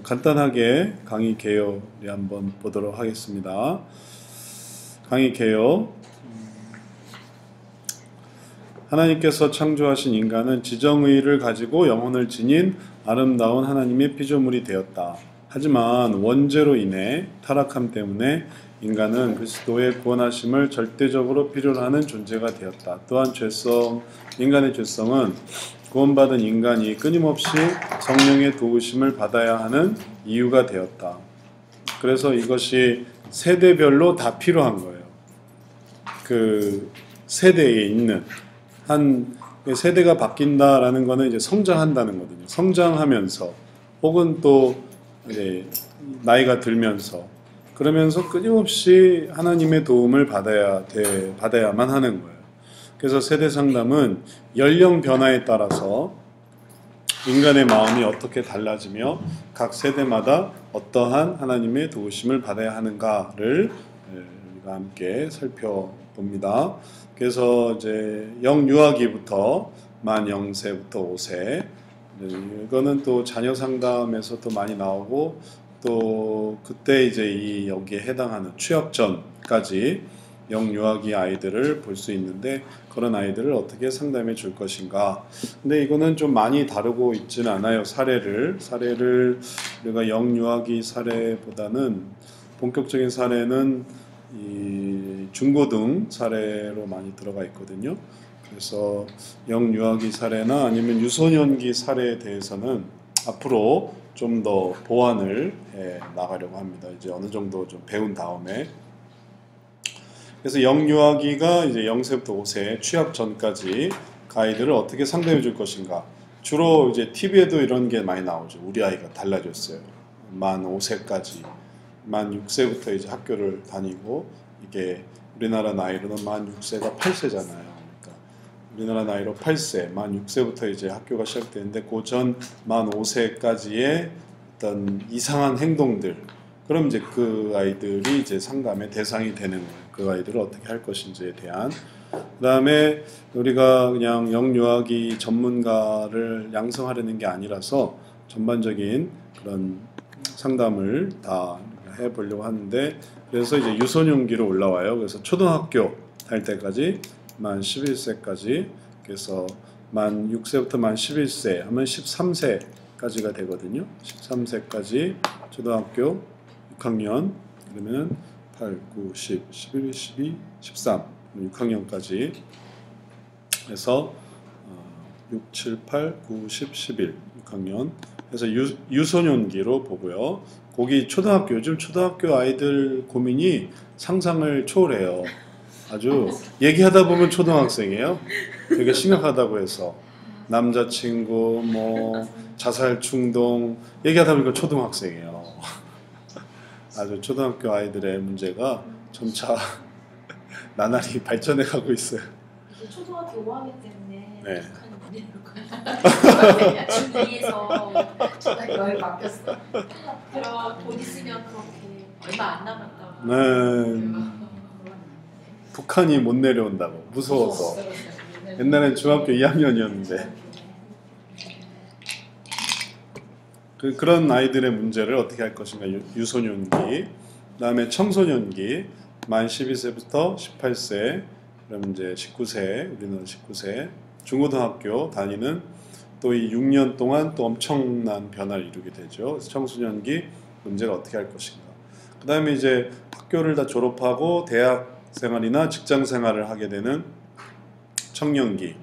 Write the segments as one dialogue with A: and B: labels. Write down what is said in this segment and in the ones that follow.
A: 간단하게 강의 개요를 한번 보도록 하겠습니다. 강의 개요. 하나님께서 창조하신 인간은 지정의를 가지고 영혼을 지닌 아름다운 하나님의 피조물이 되었다. 하지만 원죄로 인해 타락함 때문에 인간은 그리스도의 구원하심을 절대적으로 필요로 하는 존재가 되었다. 또한 인간의 죄성은 구원받은 인간이 끊임없이 성령의 도우심을 받아야 하는 이유가 되었다. 그래서 이것이 세대별로 다 필요한 거예요. 그 세대에 있는 한 세대가 바뀐다라는 거는 이제 성장한다는 거거든요. 성장하면서 혹은 또 이제 나이가 들면서 그러면서 끊임없이 하나님의 도움을 받아야만 하는 거예요. 그래서 세대 상담은 연령 변화에 따라서 인간의 마음이 어떻게 달라지며 각 세대마다 어떠한 하나님의 도우심을 받아야 하는가를 우리가 함께 살펴봅니다. 그래서 이제 영유아기부터 만 0세부터 5세 이거는 또 자녀 상담에서 또 많이 나오고 또 그때 이제 여기에 해당하는 취업 전까지 영유아기 아이들을 볼 수 있는데 그런 아이들을 어떻게 상담해 줄 것인가. 근데 이거는 좀 많이 다루고 있지는 않아요. 사례를 우리가 영유아기 사례보다는 본격적인 사례는 이 중고등 사례로 많이 들어가 있거든요. 그래서 영유아기 사례나 아니면 유소년기 사례에 대해서는 앞으로 좀 더 보완을 해 나가려고 합니다. 이제 어느 정도 좀 배운 다음에. 그래서 영유아기가 이제 0세부터 5세 취업 전까지 그 아이들을 어떻게 상담해 줄 것인가. 주로 이제 TV에도 이런 게 많이 나오죠. 우리 아이가 달라졌어요. 만 5세까지. 만 6세부터 이제 학교를 다니고 이게 우리나라 나이로는 만 6세가 8세잖아요. 우리나라 나이로 8세, 만 6세부터 이제 학교가 시작되는데 그 전 만 5세까지의 어떤 이상한 행동들, 그럼 이제 그 아이들이 이제 상담의 대상이 되는 거예요. 그 아이들을 어떻게 할 것인지에 대한. 그 다음에 우리가 그냥 영유아기 전문가를 양성하려는 게 아니라서 전반적인 그런 상담을 다 해보려고 하는데, 그래서 이제 유소년기로 올라와요. 그래서 초등학교 다닐 때까지 만 11세까지, 그래서 만 6세부터 만 11세 하면 13세까지가 되거든요. 13세까지 초등학교 6학년, 그러면 8, 9, 10, 11, 12, 13, 6학년까지 해서 6, 7, 8, 9, 10, 11, 6학년 해서 유소년기로 보고요. 거기 초등학교, 요즘 초등학교 아이들 고민이 상상을 초월해요. 아주 얘기하다 보면 초등학생이에요. 되게 심각하다고 해서 남자친구, 뭐 자살 충동 얘기하다 보니까 초등학생이에요. 아주 초등학교 아이들의 문제가 점차 나날이 발전해 가고 있어요.
B: 이제 초등학교 5학년 때문에
A: 네.
B: 북한이 중2에서 초등학교 여기 바뀌었어. 그럼 곧 있으면 그렇게 얼마 안 남았다고.
A: 네. 북한이 못 내려온다고 무서워서. 옛날엔 중학교 2학년이었는데 그런 아이들의 문제를 어떻게 할 것인가. 유소년기, 그 다음에 청소년기 만 12세부터 18세, 그럼 이제 19세, 우리는 19세 중고등학교 다니는 또 이 6년 동안 또 엄청난 변화를 이루게 되죠. 그래서 청소년기 문제를 어떻게 할 것인가. 그 다음에 이제 학교를 다 졸업하고 대학 생활이나 직장 생활을 하게 되는 청년기는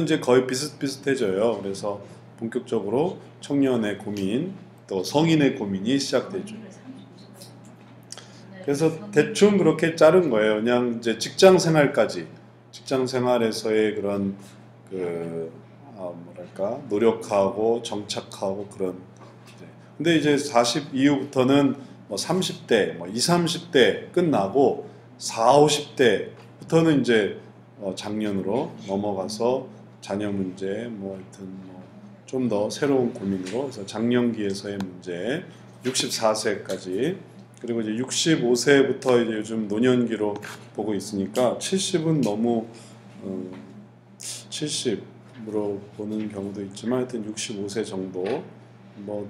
A: 이제 거의 비슷비슷해져요. 그래서 본격적으로 청년의 고민, 또 성인의 고민이 시작되죠. 그래서 대충 그렇게 자른 거예요. 그냥 이제 직장 생활까지, 직장 생활에서의 그런 뭐랄까 노력하고 정착하고 그런. 근데 이제 40 이후부터는 뭐 30대, 뭐 20, 30대 끝나고 40, 50대부터는 이제 장년으로 넘어가서 자녀 문제, 뭐 하여튼 좀 더 새로운 고민으로, 그래서 장년기에서의 문제, 64세까지, 그리고 이제 65세부터 이제 요즘 노년기로 보고 있으니까 70은 너무 70으로 보는 경우도 있지만 하여튼 65세 정도 뭐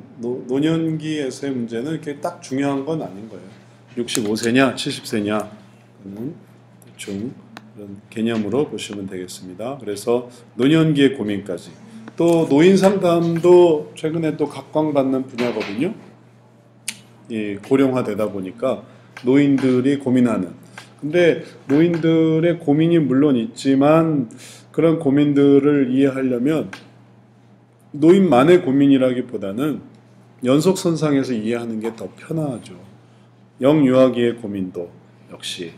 A: 노년기에서의 문제는 이렇게 딱 중요한 건 아닌 거예요. 65세냐 70세냐 그는 대충 그런 개념으로 보시면 되겠습니다. 그래서 노년기의 고민까지 또 노인 상담도 최근에 또 각광받는 분야거든요. 이 고령화되다 보니까 노인들이 고민하는 근데 노인들의 고민이 물론 있지만 그런 고민들을 이해하려면 노인만의 고민이라기보다는 연속선상에서 이해하는 게 더 편하죠. 영유아기의 고민도 역시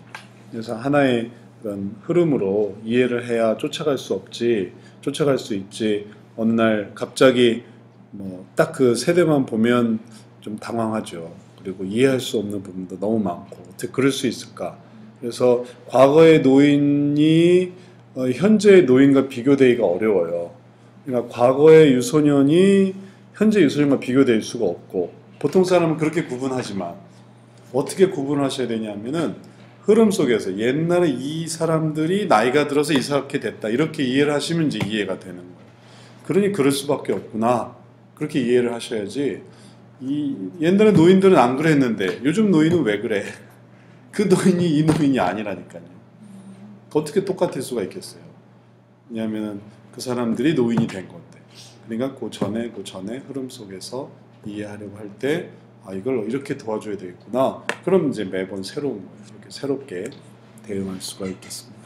A: 그래서 하나의 그런 흐름으로 이해를 해야 쫓아갈 수 없지 쫓아갈 수 있지 어느 날 갑자기 뭐 딱 그 세대만 보면 좀 당황하죠. 그리고 이해할 수 없는 부분도 너무 많고 어떻게 그럴 수 있을까. 그래서 과거의 노인이 현재의 노인과 비교되기가 어려워요. 그러니까 과거의 유소년이 현재 유소년과 비교될 수가 없고 보통 사람은 그렇게 구분하지만 어떻게 구분하셔야 되냐면은 흐름 속에서 옛날에 이 사람들이 나이가 들어서 이렇게 됐다 이렇게 이해를 하시면 이제 이해가 되는 거예요. 그러니 그럴 수밖에 없구나 그렇게 이해를 하셔야지 옛날에 노인들은 안 그랬는데 요즘 노인은 왜 그래? 그 노인이 이 노인이 아니라니까요. 어떻게 똑같을 수가 있겠어요? 왜냐하면 그 사람들이 노인이 된 건데 그러니까 그 전에 흐름 속에서 이해하려고 할 때 이걸 이렇게 도와줘야 되겠구나. 그럼 이제 매번 새로운 거예요. 이렇게 새롭게 대응할 수가 있겠습니다.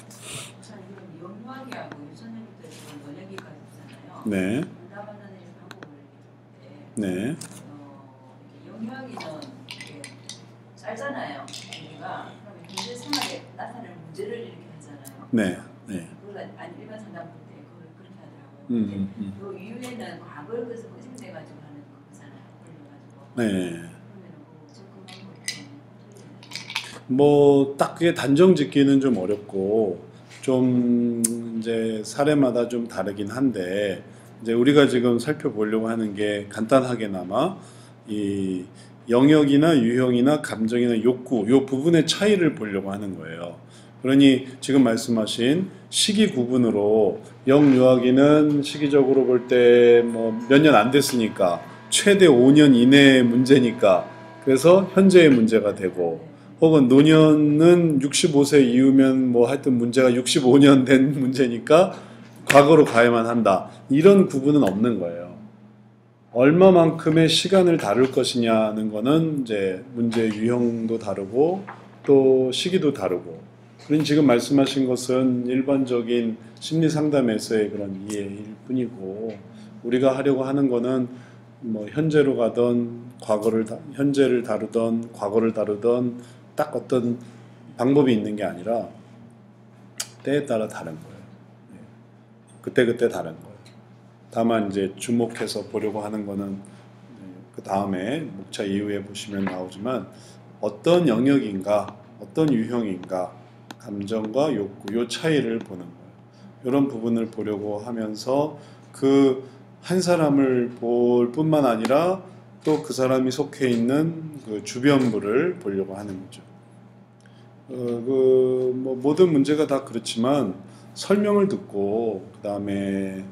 C: 자, 이건 영유아기하고 유소년기도 있고 노년기까지 있잖아요.
A: 네.
C: 분담하는 방법을 얘기했는데
A: 네.
C: 영유아기는 이렇게 짧잖아요. 우리가 그러면 현재 생활에 나타나는 문제를 이렇게 하잖아요.
A: 네. 네.
C: 그걸 일반 상담 볼 때 그걸 그렇게 하더라고요. 그 이후에는 과거를 그래서 의심돼가지고 하는 거잖아요. 걸려가지고.
A: 네.
C: 그러면 그 접근 방법이 좀
A: 뭐 딱 그게 단정 짓기는 좀 어렵고 좀 이제 사례마다 좀 다르긴 한데 이제 우리가 지금 살펴보려고 하는 게 간단하게나마 이 영역이나 유형이나 감정이나 욕구 요 부분의 차이를 보려고 하는 거예요. 그러니 지금 말씀하신 시기 구분으로 영유아기는 시기적으로 볼 때 뭐 몇 년 안 됐으니까 최대 5년 이내의 문제니까 그래서 현재의 문제가 되고 혹은 노년은 65세 이후면 뭐 하여튼 문제가 65년 된 문제니까 과거로 가야만 한다. 이런 구분은 없는 거예요. 얼마만큼의 시간을 다룰 것이냐는 거는 이제 문제 유형도 다르고 또 시기도 다르고 그러니 지금 말씀하신 것은 일반적인 심리 상담에서의 그런 이해일 뿐이고 우리가 하려고 하는 거는 뭐 현재로 가던 현재를 다루던 과거를 다루던 딱 어떤 방법이 있는 게 아니라 때에 따라 다른 거예요. 그때그때 다른 거예요. 다만 이제 주목해서 보려고 하는 거는 그 다음에 목차 이후에 보시면 나오지만 어떤 영역인가 어떤 유형인가 감정과 욕구 요 차이를 보는 거예요. 이런 부분을 보려고 하면서 그 한 사람을 볼 뿐만 아니라 또 그 사람이 속해 있는 그 주변부를 보려고 하는 거죠. 뭐 모든 문제가 다 그렇지만 설명을 듣고 그 다음에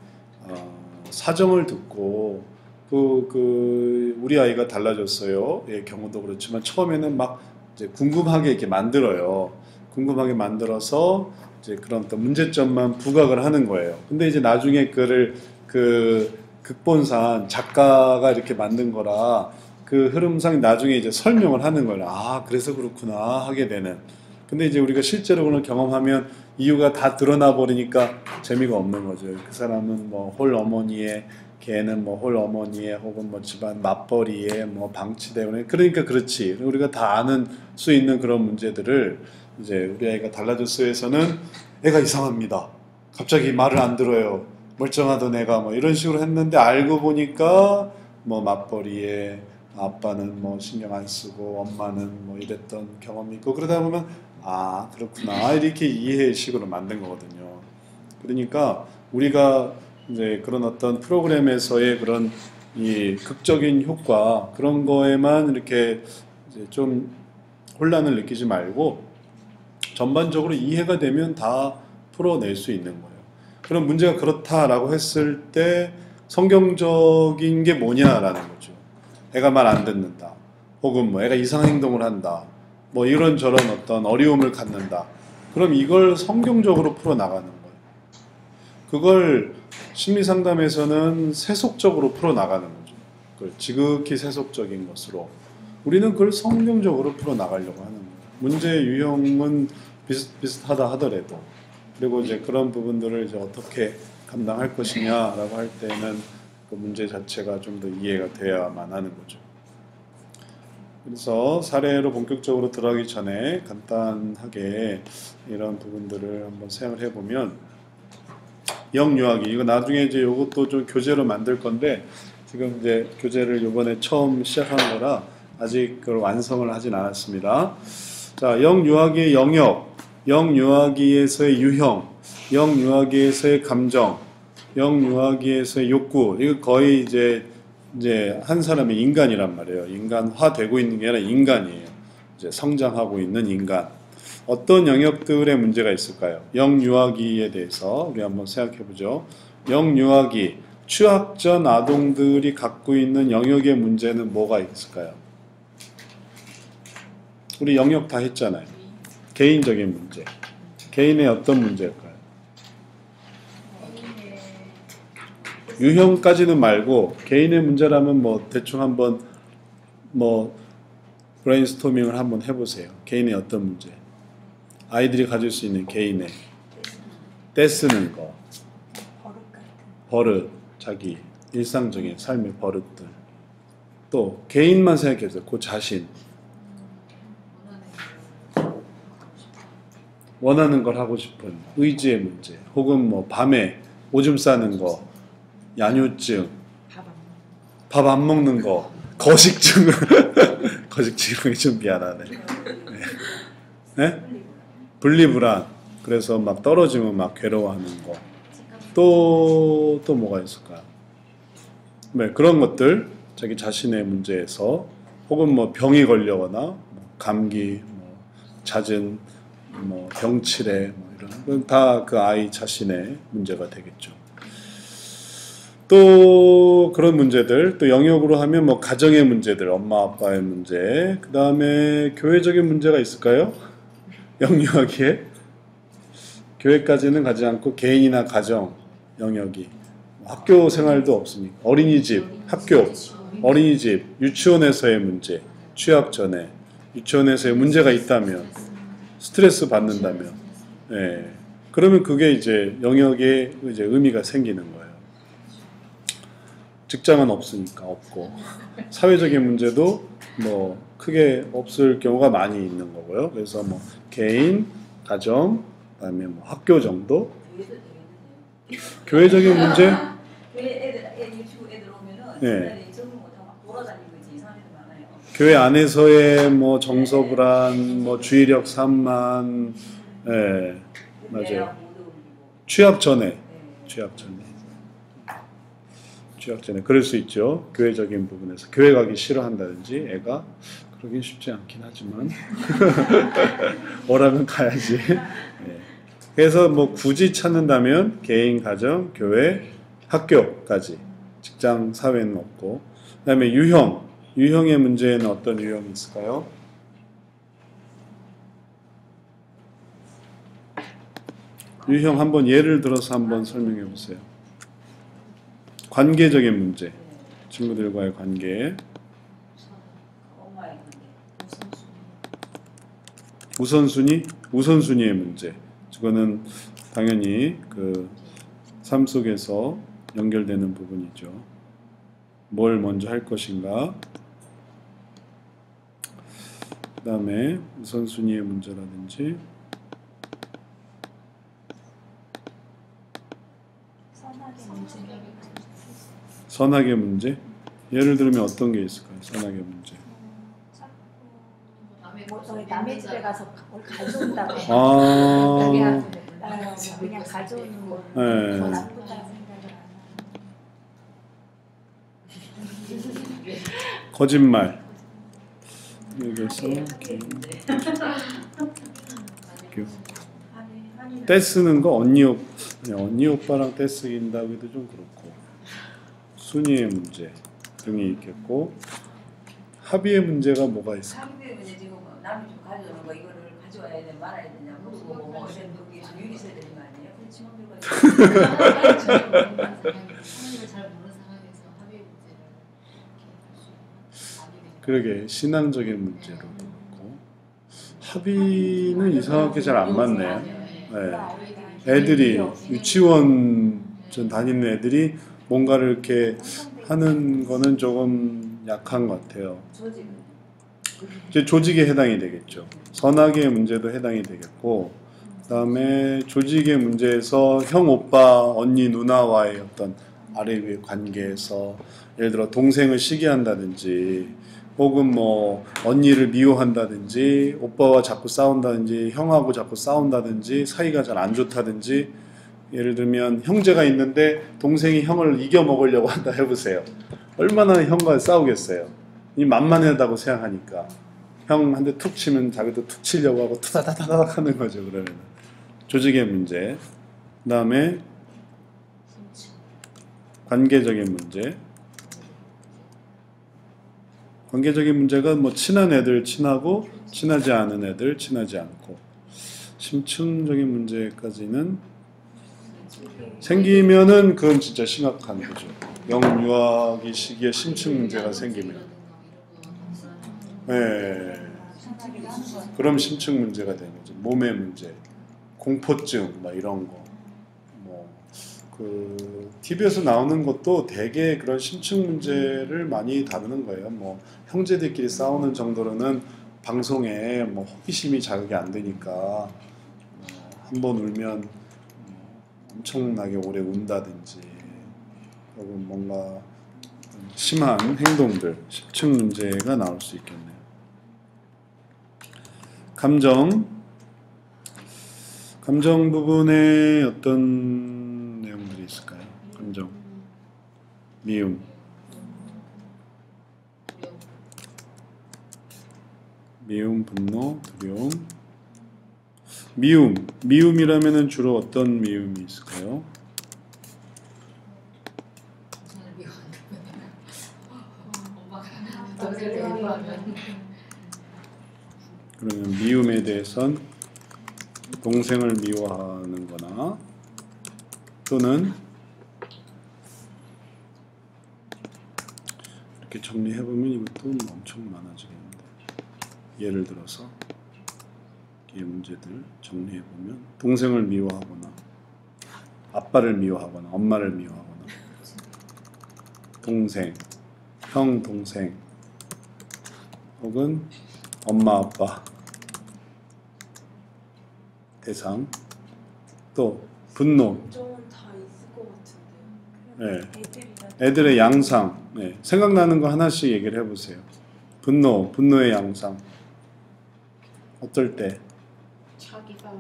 A: 사정을 듣고 우리 아이가 달라졌어요. 의 경우도 그렇지만 처음에는 막 이제 궁금하게 이렇게 만들어요. 궁금하게 만들어서 이제 그런 어떤 문제점만 부각을 하는 거예요. 근데 이제 나중에 그를 극본상 작가가 이렇게 만든 거라 그 흐름상 나중에 이제 설명을 하는 거예요. 그래서 그렇구나 하게 되는. 근데 이제 우리가 실제로 그걸 경험하면 이유가 다 드러나 버리니까 재미가 없는 거죠. 그 사람은 뭐 홀 어머니의 걔는 뭐 홀 어머니의 혹은 뭐 집안 맞벌이에 뭐 방치되고 그러니까 그렇지. 우리가 다 아는 수 있는 그런 문제들을 이제 우리 아이가 달라졌어에서는 애가 이상합니다. 갑자기 말을 안 들어요. 멀쩡하던 애가 뭐 이런 식으로 했는데 알고 보니까 뭐 맞벌이에 아빠는 뭐 신경 안 쓰고 엄마는 뭐 이랬던 경험이 있고 그러다 보면 그렇구나 이렇게 이해식으로 만든 거거든요. 그러니까 우리가 이제 그런 어떤 프로그램에서의 그런 이 극적인 효과 그런 거에만 이렇게 이제 좀 혼란을 느끼지 말고 전반적으로 이해가 되면 다 풀어낼 수 있는 거예요. 그럼 문제가 그렇다라고 했을 때 성경적인 게 뭐냐라는 거죠. 애가 말 안 듣는다. 혹은 뭐 애가 이상한 행동을 한다. 뭐 이런저런 어떤 어려움을 갖는다. 그럼 이걸 성경적으로 풀어나가는 거예요. 그걸 심리상담에서는 세속적으로 풀어나가는 거죠. 그걸 지극히 세속적인 것으로. 우리는 그걸 성경적으로 풀어나가려고 하는 거예요. 문제 유형은 비슷하다 하더라도. 그리고 이제 그런 부분들을 이제 어떻게 감당할 것이냐라고 할 때는 그 문제 자체가 좀 더 이해가 돼야만 하는 거죠. 그래서 사례로 본격적으로 들어가기 전에 간단하게 이런 부분들을 한번 생각을 해보면 영유아기 이거 나중에 이제 이것도 좀 교재로 만들 건데 지금 이제 교재를 이번에 처음 시작한 거라 아직 그걸 완성을 하진 않았습니다. 자, 영유아기의 영역, 영유아기에서의 유형, 영유아기에서의 감정, 영유아기에서의 욕구 이거 거의 이제 한 사람의 인간이란 말이에요. 인간화되고 있는 게 아니라 인간이에요. 이제 성장하고 있는 인간. 어떤 영역들의 문제가 있을까요? 영유아기에 대해서 우리 한번 생각해 보죠. 영유아기, 취학 전 아동들이 갖고 있는 영역의 문제는 뭐가 있을까요? 우리 영역 다 했잖아요. 개인적인 문제. 개인의 어떤 문제일까요? 유형까지는 말고 개인의 문제라면 뭐 대충 한번 뭐 브레인스토밍을 한번 해보세요. 개인의 어떤 문제? 아이들이 가질 수 있는 개인의 떼쓰는 거, 버릇, 자기 일상적인 삶의 버릇들. 또 개인만 생각해보세요. 그 자신. 원하는 걸 하고 싶은 의지의 문제. 혹은 뭐 밤에 오줌 싸는 거. 야뇨증, 밥 안 먹는 거, 거식증, 거식증이 좀 미안하네. 네? 분리불안, 그래서 막 떨어지면 막 괴로워하는 거. 또 뭐가 있을까요? 네, 그런 것들, 자기 자신의 문제에서, 혹은 뭐 병이 걸려거나, 뭐 감기, 뭐 잦은 뭐 병치레, 뭐 이런, 다 그 아이 자신의 문제가 되겠죠. 또 그런 문제들, 또 영역으로 하면 뭐 가정의 문제들, 엄마 아빠의 문제, 그 다음에 교회적인 문제가 있을까요? 영유아기에 교회까지는 가지 않고 개인이나 가정 영역이, 학교 생활도 없으니까 어린이집, 학교, 어린이집, 유치원에서의 문제, 취학 전에 유치원에서의 문제가 있다면, 스트레스 받는다면, 예, 그러면 그게 이제 영역에 이제 의미가 생기는 거예요. 직장은 없으니까 없고, 사회적인 문제도 뭐 크게 없을 경우가 많이 있는 거고요. 그래서 뭐 개인, 가정, 그다음에 뭐 학교 정도. 교회적인 문제?
C: 교회 유치원 애들 오면은
A: 네.
C: 적응 못하고 막 돌아다니고 이제 이상한 애들 많아요.
A: 교회 안에서의 뭐 정서불안, 뭐 주의력 산만, 예, 맞아요. 취업 전에, 취업 전에. 취업 전에 그럴 수 있죠. 교회적인 부분에서 교회 가기 싫어한다든지 애가 그러긴 쉽지 않긴 하지만 오라면 가야지. 네. 그래서 뭐 굳이 찾는다면 개인, 가정, 교회, 학교까지, 직장, 사회는 없고, 그다음에 유형의 문제에는 어떤 유형이 있을까요? 유형 한번 예를 들어서 한번 설명해 보세요. 관계적인 문제, 친구들과의 관계, 우선순위의 문제. 그거는 당연히 그 삶 속에서 연결되는 부분이죠. 뭘 먼저 할 것인가. 그 다음에 우선순위의 문제라든지 선악의 문제? 예를 들면 어떤 게 있을까요? 선악의 문제.
D: 남의 집에 가서 뭘 가져온다고. 그냥 가져오는 거.
A: 네.
D: 더 나쁘다는 생각을 안 하고.
A: 거짓말. 여기서 떼쓰는 거 언니 오빠랑 떼쓰긴다고 해도 좀 그렇고. 순위의 문제 등이 있겠고, 합의의 문제가 뭐가 있을까?
C: 상대 문제 지금 남이 좀 가져오는 거 이거를 가져와야 돼 말아야 되냐 그리고 뭐 이런 그게 좀 유리 있어야 되는 거 아니에요? 그렇지 뭐
B: 하나님을 잘 모르는 상황에서 합의의 문제를 이렇게
A: 그러게 신앙적인 문제로도 그렇고 합의는 이상하게 잘 안 맞네요. 네. 애들이 유치원 전 다니는 애들이 뭔가를 이렇게 하는 거는 조금 약한 것 같아요.
C: 조직은
A: 이제 조직에 해당이 되겠죠. 선악의 문제도 해당이 되겠고, 그다음에 조직의 문제에서 형, 오빠, 언니, 누나와의 어떤 아래 위의 관계에서 예를 들어 동생을 시기한다든지, 혹은 뭐 언니를 미워한다든지, 오빠와 자꾸 싸운다든지, 형하고 자꾸 싸운다든지, 사이가 잘 안 좋다든지, 예를 들면 형제가 있는데 동생이 형을 이겨 먹으려고 한다 해보세요. 얼마나 형과 싸우겠어요. 이 만만하다고 생각하니까 형 한 대 툭 치면 자기도 툭 치려고 하고 투다다다닥 하는 거죠. 그러면 조직의 문제, 그 다음에 관계적인 문제. 관계적인 문제가 뭐 친한 애들 친하고 친하지 않은 애들 친하지 않고, 심층적인 문제까지는 생기면은 그건 진짜 심각한 거죠. 영유아기 시기에 심층 문제가 생기면, 네, 그럼 심층 문제가 되는 거죠. 몸의 문제, 공포증, 막 이런 거. 뭐 그 TV에서 나오는 것도 되게 그런 심층 문제를 많이 다루는 거예요. 뭐 형제들끼리 싸우는 정도로는 방송에 뭐 호기심이 자극이 안 되니까 한 번 울면 엄청나게 오래 운다든지, 혹은 뭔가 심한 행동들, 심층 문제가 나올 수 있겠네요. 감정 부분에 어떤 내용들이 있을까요? 감정, 미움, 분노, 두려움. 미움이라면은 주로 어떤 미움이 있을까요?
B: 동생을 미워한다면 엄마가 동생을 미워하면
A: 그러면 미움에 대해선 동생을 미워하는 거나, 또는 이렇게 정리해보면 이것도 엄청 많아지겠는데, 예를 들어서 이 문제들 정리해보면 동생을 미워하거나, 아빠를 미워하거나, 엄마를 미워하거나, 동생, 형, 동생, 혹은 엄마, 아빠 대상, 또 분노,
E: 감정은 다 있을 것 같은데요.
A: 네. 애들의 양상, 네. 생각나는 거 하나씩 얘기를 해보세요. 분노의 양상. 어떨 때?
B: 자기가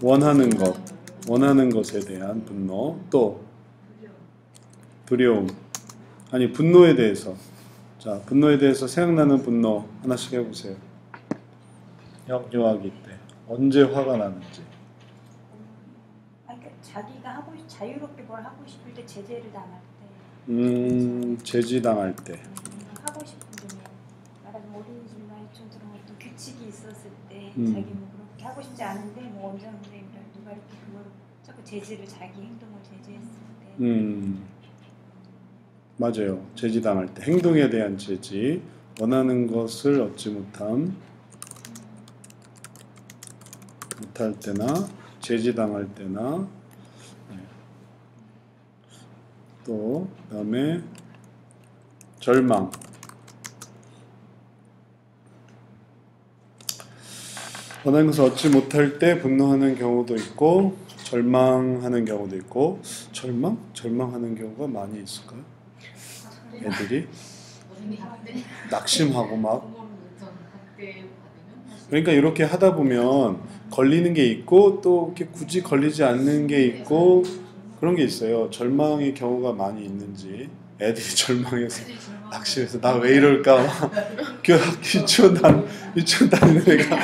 A: 원하는 것에 대한 분노, 또 두려움. 아니, 분노에 대해서. 자, 분노에 대해서 생각나는 분노 하나씩 해보세요. 영유아기 때 언제 화가 나는지.
D: 그러니까 자기가 자유롭게 뭘 하고 싶을 때 제재를 당할 때,
A: 제지당할 때.
D: 하고 싶은 게 말하자면 어린이집이나 이쪽처럼 어떤 규칙이 있었을 때
A: 음.
D: 자기 뭐 그렇게 하고 싶지 않은데 뭐 원장님이랑 누가 이렇게 그걸 자꾸 제지를 자기 행동을 제지했을 때,
A: 맞아요. 제지당할 때. 행동에 대한 제지. 원하는 것을 얻지 못할 때나, 제지당할 때나, 또 그다음에 절망. 원하는 것을 얻지 못할 때 분노하는 경우도 있고, 절망하는 경우도 있고. 절망하는 경우가 많이 있을까요? 애들이 낙심하고 막. 그러니까 이렇게 하다 보면 걸리는 게 있고, 또 이렇게 굳이 걸리지 않는 게 있고, 그런 게 있어요. 절망의 경우가 많이 있는지. 애들이 절망해서 낙심해서 나 왜 이럴까 막 유치원 다니는 애가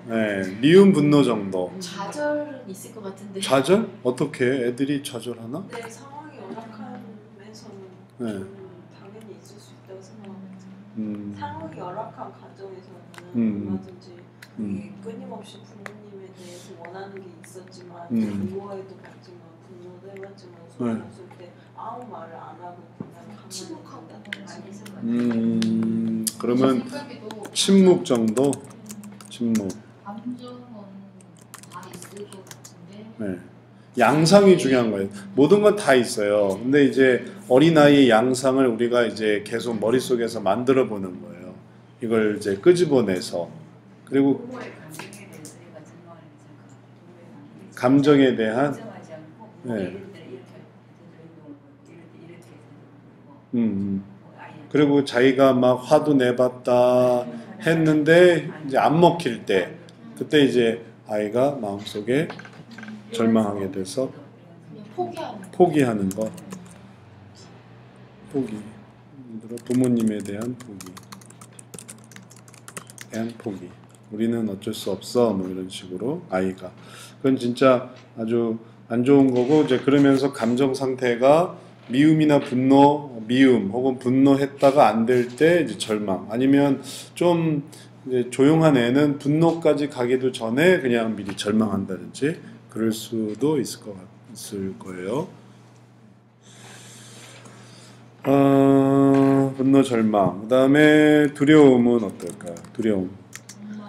A: 네, 미움, 분노 정도.
B: 좌절은 있을 것 같은데.
A: 좌절? 어떻게 애들이 좌절하나?
E: 네, 상황이 열악하면서는
A: 네.
E: 저는 당연히 있을 수 있다고 생각합니다. 상황이 열악한 가정에서는 얼마든지 끊임없이 부모님에 대해서 원하는 게 있었지만 미워해도 받지만 분노도 해봤지만 소용 없을 때 아무 말을 안 하고 그냥
B: 침묵하고
A: 그러면
B: 생각에도
A: 침묵 정도? 침묵.
B: 감정은 다 있을 것 같은데.
A: 네. 양상이 중요한 거예요. 모든 건 다 있어요. 근데 이제 어린아이의 양상을 우리가 이제 계속 머릿속에서 만들어 보는 거예요. 이걸 이제 끄집어내서. 그리고
C: 부모의 감정에 대해서 얘가 전망하는 게 생각합니다.
A: 감정에 대한
C: 인정하지 않고
A: 네.
C: 이럴 때 이렇게 행동을 보이고 이럴 때 이렇게 행동을 보이고
A: 그리고 자기가 막 화도 내봤다 했는데 이제 안 먹힐 때 그때 이제 아이가 마음속에 절망하게 돼서
B: 그냥
A: 포기하는 거. 포기. 예를 들어 부모님에 대한 포기. 우리는 어쩔 수 없어. 뭐 이런 식으로 아이가. 그건 진짜 아주 안 좋은 거고 이제 그러면서 감정 상태가 미움이나 분노, 미움 혹은 분노했다가 안 될 때 이제 절망. 아니면 좀 이제 조용한 애는 분노까지 가기도 전에 그냥 미리 절망한다든지 그럴 수도 있을 거예요. 분노, 절망. 그 다음에 두려움은 어떨까요? 두려움.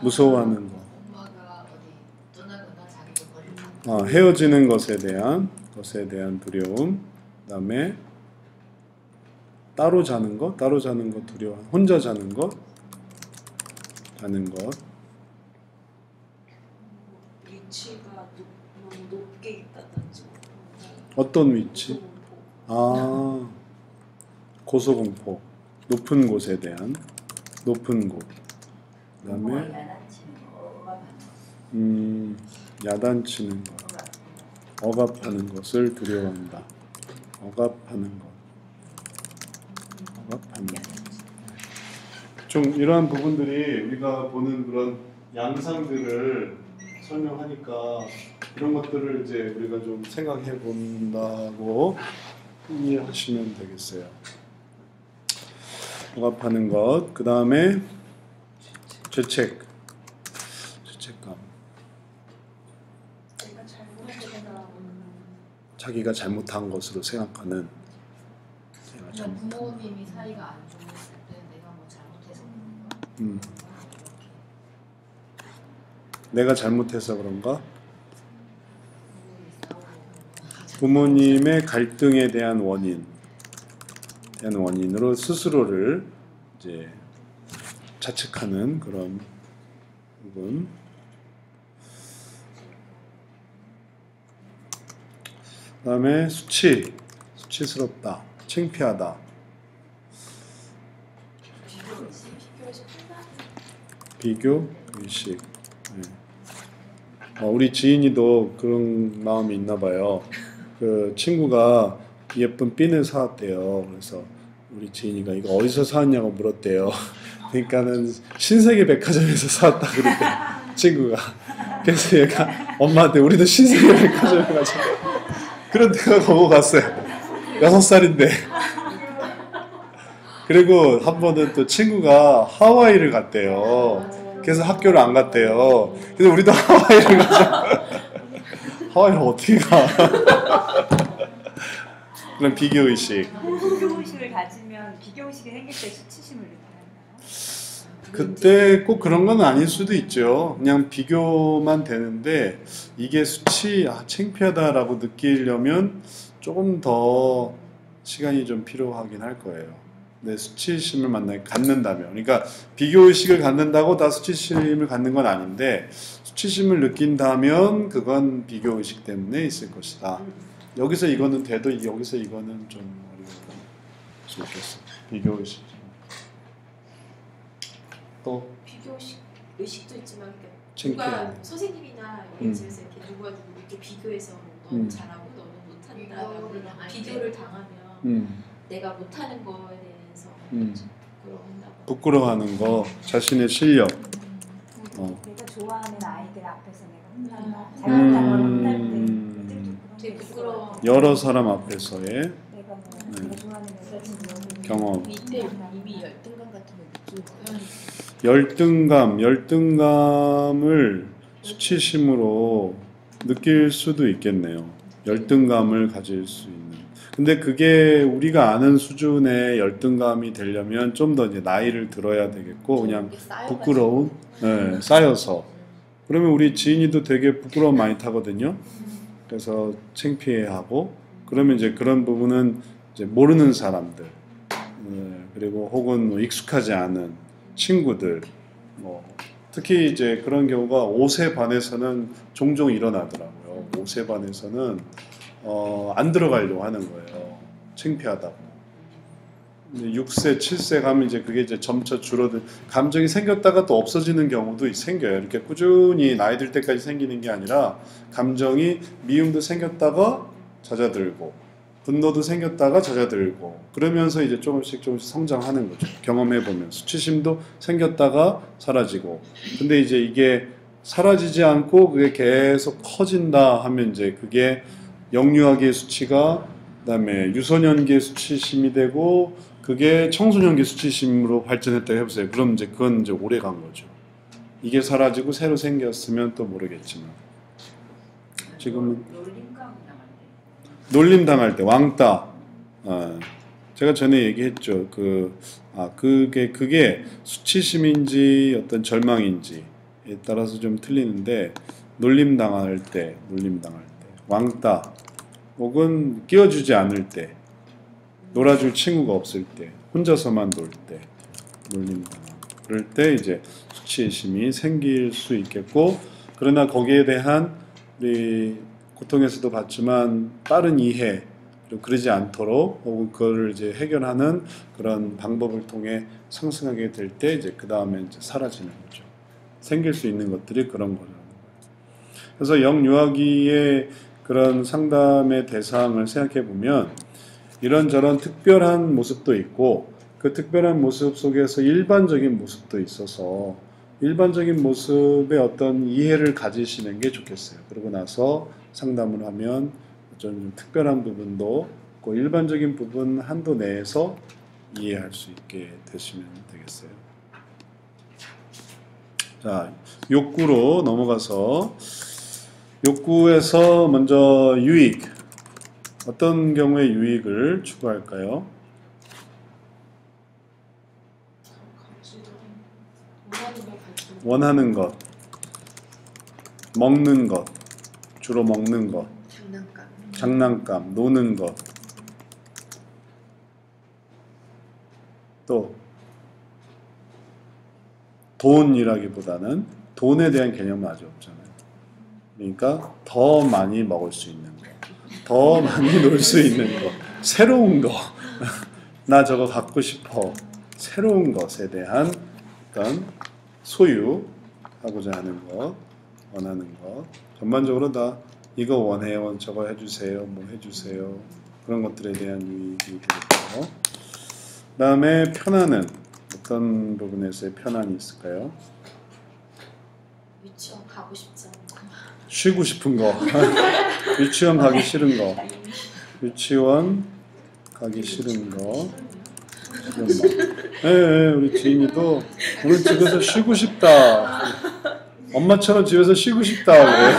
A: 무서워하는 거.
B: 엄마가 어디 떠나거나 자기가 버리고.
A: 헤어지는 것에 대한 두려움. 그 다음에 따로 자는 거 두려워. 혼자 자는 것.
E: 위치가 너무 높게 있다든지
A: 어떤 위치? 고소공포. 높은 곳에 대한 높은 곳. 그 다음에 야단치는 것. 억압하는 것을 두려워한다. 억압하는 것. 좀 이러한 부분들이 우리가 보는 그런 양상들을 설명하니까 이런 것들을 이제 우리가 좀 생각해 본다고 이해하시면 되겠어요. 억압하는 것, 그 다음에 죄책감. 자기가 잘못한 것으로 생각하는.
B: 그냥 부모님이 사이가 안 좋았을 때 내가 뭐 잘못해서 그런가?
A: 내가 잘못해서 그런가? 부모님의 갈등에 대한 원인으로 스스로를 이제 자책하는 그런 부분. 그다음에 수치스럽다, 창피하다. 비교 의식. 우리 지인이도 그런 마음이 있나 봐요. 그 친구가 예쁜 핀을 사왔대요. 그래서 우리 지인이가 이거 어디서 사왔냐고 물었대요. 그러니까는 신세계 백화점에서 사왔다 그랬대. 친구가. 그래서 얘가 엄마한테 우리도 신세계 백화점에 가자. 그런 데가 보고 갔어요. 6살인데. 그리고 한 번은 또 친구가 하와이를 갔대요. 그래서 학교를 안 갔대요. 그래서 우리도 하와이를 가자. 하와이를 어떻게 가? 그런 비교의식.
D: 비교의식을 가지면 비교의식이 생길 때 수치심을 느끼나요?
A: 그때 꼭 그런 건 아닐 수도 있죠. 그냥 비교만 되는데 이게 창피하다라고 느끼려면 조금 더 시간이 좀 필요하긴 할 거예요. 내 수치심을 갖는다면. 그러니까 비교의식을 갖는다고 다 수치심을 갖는 건 아닌데 수치심을 느낀다면 그건 비교의식 때문에 있을 것이다. 여기서 이거는 돼도 여기서 이거는 좀 어려울 수 있겠어. 비교의식. 또
B: 의식도 있지만
A: 창피해.
B: 누가 선생님이나 우리 집에서 이렇게 누가 이렇게 비교해서 너는 잘하고 너는 못한다라고 비교를 당하면 내가 못하는 거에 대해서 부끄러워한다고.
A: 부끄러워하는 거, 자신의 실력.
D: 내가 좋아하는 잘한다거나 못할 때 그때 좀
B: 되게
D: 그런 게
B: 부끄러워.
A: 여러 사람 앞에서의
D: 내가 뭐 내가 좋아하는 여자친구
A: 경험.
B: 이때 이미 열등감 같은 거 느끼는 거야.
A: 열등감을 수치심으로 느낄 수도 있겠네요. 열등감을 가질 수 있는. 근데 그게 우리가 아는 수준의 열등감이 되려면 좀 더 이제 나이를 들어야 되겠고, 그냥
B: 이게 쌓여가지고.
A: 부끄러운, 네, 쌓여서. 그러면 우리 지인이도 되게 부끄러움 많이 타거든요. 그래서 창피해하고, 그러면 이제 그런 부분은 이제 모르는 사람들, 그리고 혹은 뭐 익숙하지 않은 친구들, 뭐 특히 이제 그런 경우가 5세 반에서는 종종 일어나더라고요. 5세 반에서는 안 들어가려고 하는 거예요. 창피하다고. 근데 6세, 7세 가면 이제 그게 이제 점차 줄어들, 감정이 생겼다가 또 없어지는 경우도 생겨요. 이렇게 꾸준히 나이 들 때까지 생기는 게 아니라 감정이 미움도 생겼다가 잦아들고 분노도 생겼다가 잦아들고 그러면서 이제 조금씩 성장하는 거죠. 경험해 보면 수치심도 생겼다가 사라지고. 근데 이제 이게 사라지지 않고 그게 계속 커진다 하면 이제 그게 영유아기의 수치가 그다음에 유소년기의 수치심이 되고 그게 청소년기 수치심으로 발전했다고 해보세요. 그럼 이제 그건 이제 오래 간 거죠. 이게 사라지고 새로 생겼으면 또 모르겠지만 지금은 놀림 당할 때 왕따. 제가 전에 얘기했죠. 그게 수치심인지 어떤 절망인지에 따라서 좀 틀리는데 놀림 당할 때, 왕따 혹은 끼워주지 않을 때, 놀아줄 친구가 없을 때, 혼자서만 놀 때, 놀림 당할 그럴 때 이제 수치심이 생길 수 있겠고, 그러나 거기에 대한 우리 고통에서도 봤지만 빠른 이해, 그리고 그러지 않도록 혹은 그거를 이제 해결하는 그런 방법을 통해 상승하게 될 때 이제 그 다음에 이제 사라지는 거죠. 생길 수 있는 것들이 그런 거라는 거예요. 그래서 영유아기의 그런 상담의 대상을 생각해 보면 이런저런 특별한 모습도 있고 그 특별한 모습 속에서 일반적인 모습도 있어서 일반적인 모습의 어떤 이해를 가지시는 게 좋겠어요. 그러고 나서 상담을 하면 좀 특별한 부분도 그 일반적인 부분 한도 내에서 이해할 수 있게 되시면 되겠어요. 자, 욕구로 넘어가서 욕구에서 먼저 유익. 어떤 경우에 유익을 추구할까요? 원하는 것, 먹는 것, 주로 먹는 것, 장난감, 노는 것, 또 돈이라기보다는 돈에 대한 개념은 아주 없잖아요. 그러니까 더 많이 먹을 수 있는 거, 더 많이 놀 수 있는 거, 새로운 거, 나 저거 갖고 싶어, 새로운 것에 대한 어떤 소유하고자 하는 것, 원하는 것, 전반적으로 다 이거 원해요, 저거 해주세요, 뭐 해주세요, 그런 것들에 대한 유익이 되겠고, 그 다음에 편안은 어떤 부분에서의 편안이 있을까요?
B: 유치원 가고 싶지 않고
A: 쉬고 싶은 거, 유치원 가기 싫은 거, 유치원 가기 싫은 거, 예, 우리 지인이도 우리 집에서 쉬고 싶다. 엄마처럼 집에서 쉬고 싶다 그래.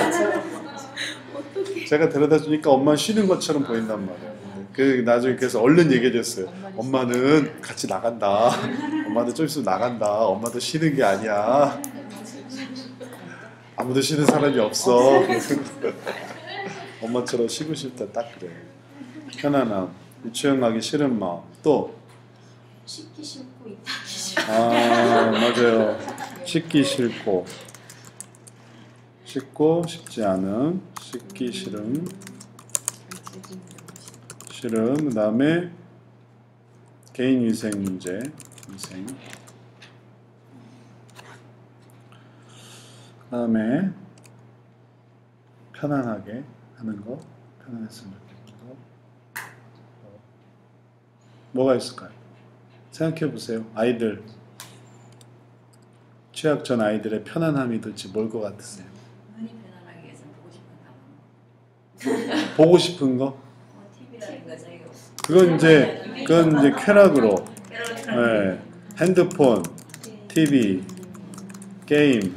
A: 제가 데려다 주니까 엄마 쉬는 것처럼 보인단 말이에요. 그 나중에 그래서 얼른 얘기해줬어요. 엄마는 같이 나간다. 엄마도 좀 있으면 나간다. 엄마도 쉬는 게 아니야. 아무도 쉬는 사람이 없어. 엄마처럼 쉬고 싶다 딱 그래. 편안함, 유치원 가기 싫은 마음, 또
B: 씻기 싫고 이타기 싫고
A: 맞아요. 씻기 싫고 씻고 싶지 않음, 씻기 싫음, 그 다음에 개인 위생 문제, 위생. 그 다음에 편안하게 하는 거, 편안했으면 좋겠는 거. 뭐가 있을까요? 생각해 보세요. 아이들, 취약 전 아이들의 편안함이 도대체 뭘 것 같으세요?
C: 눈이 편안하게 해서 보고
A: 보고 싶은 거?
C: TV라는 거 저희가
A: 그건 이제 쾌락으로. 네. 핸드폰, TV, 게임.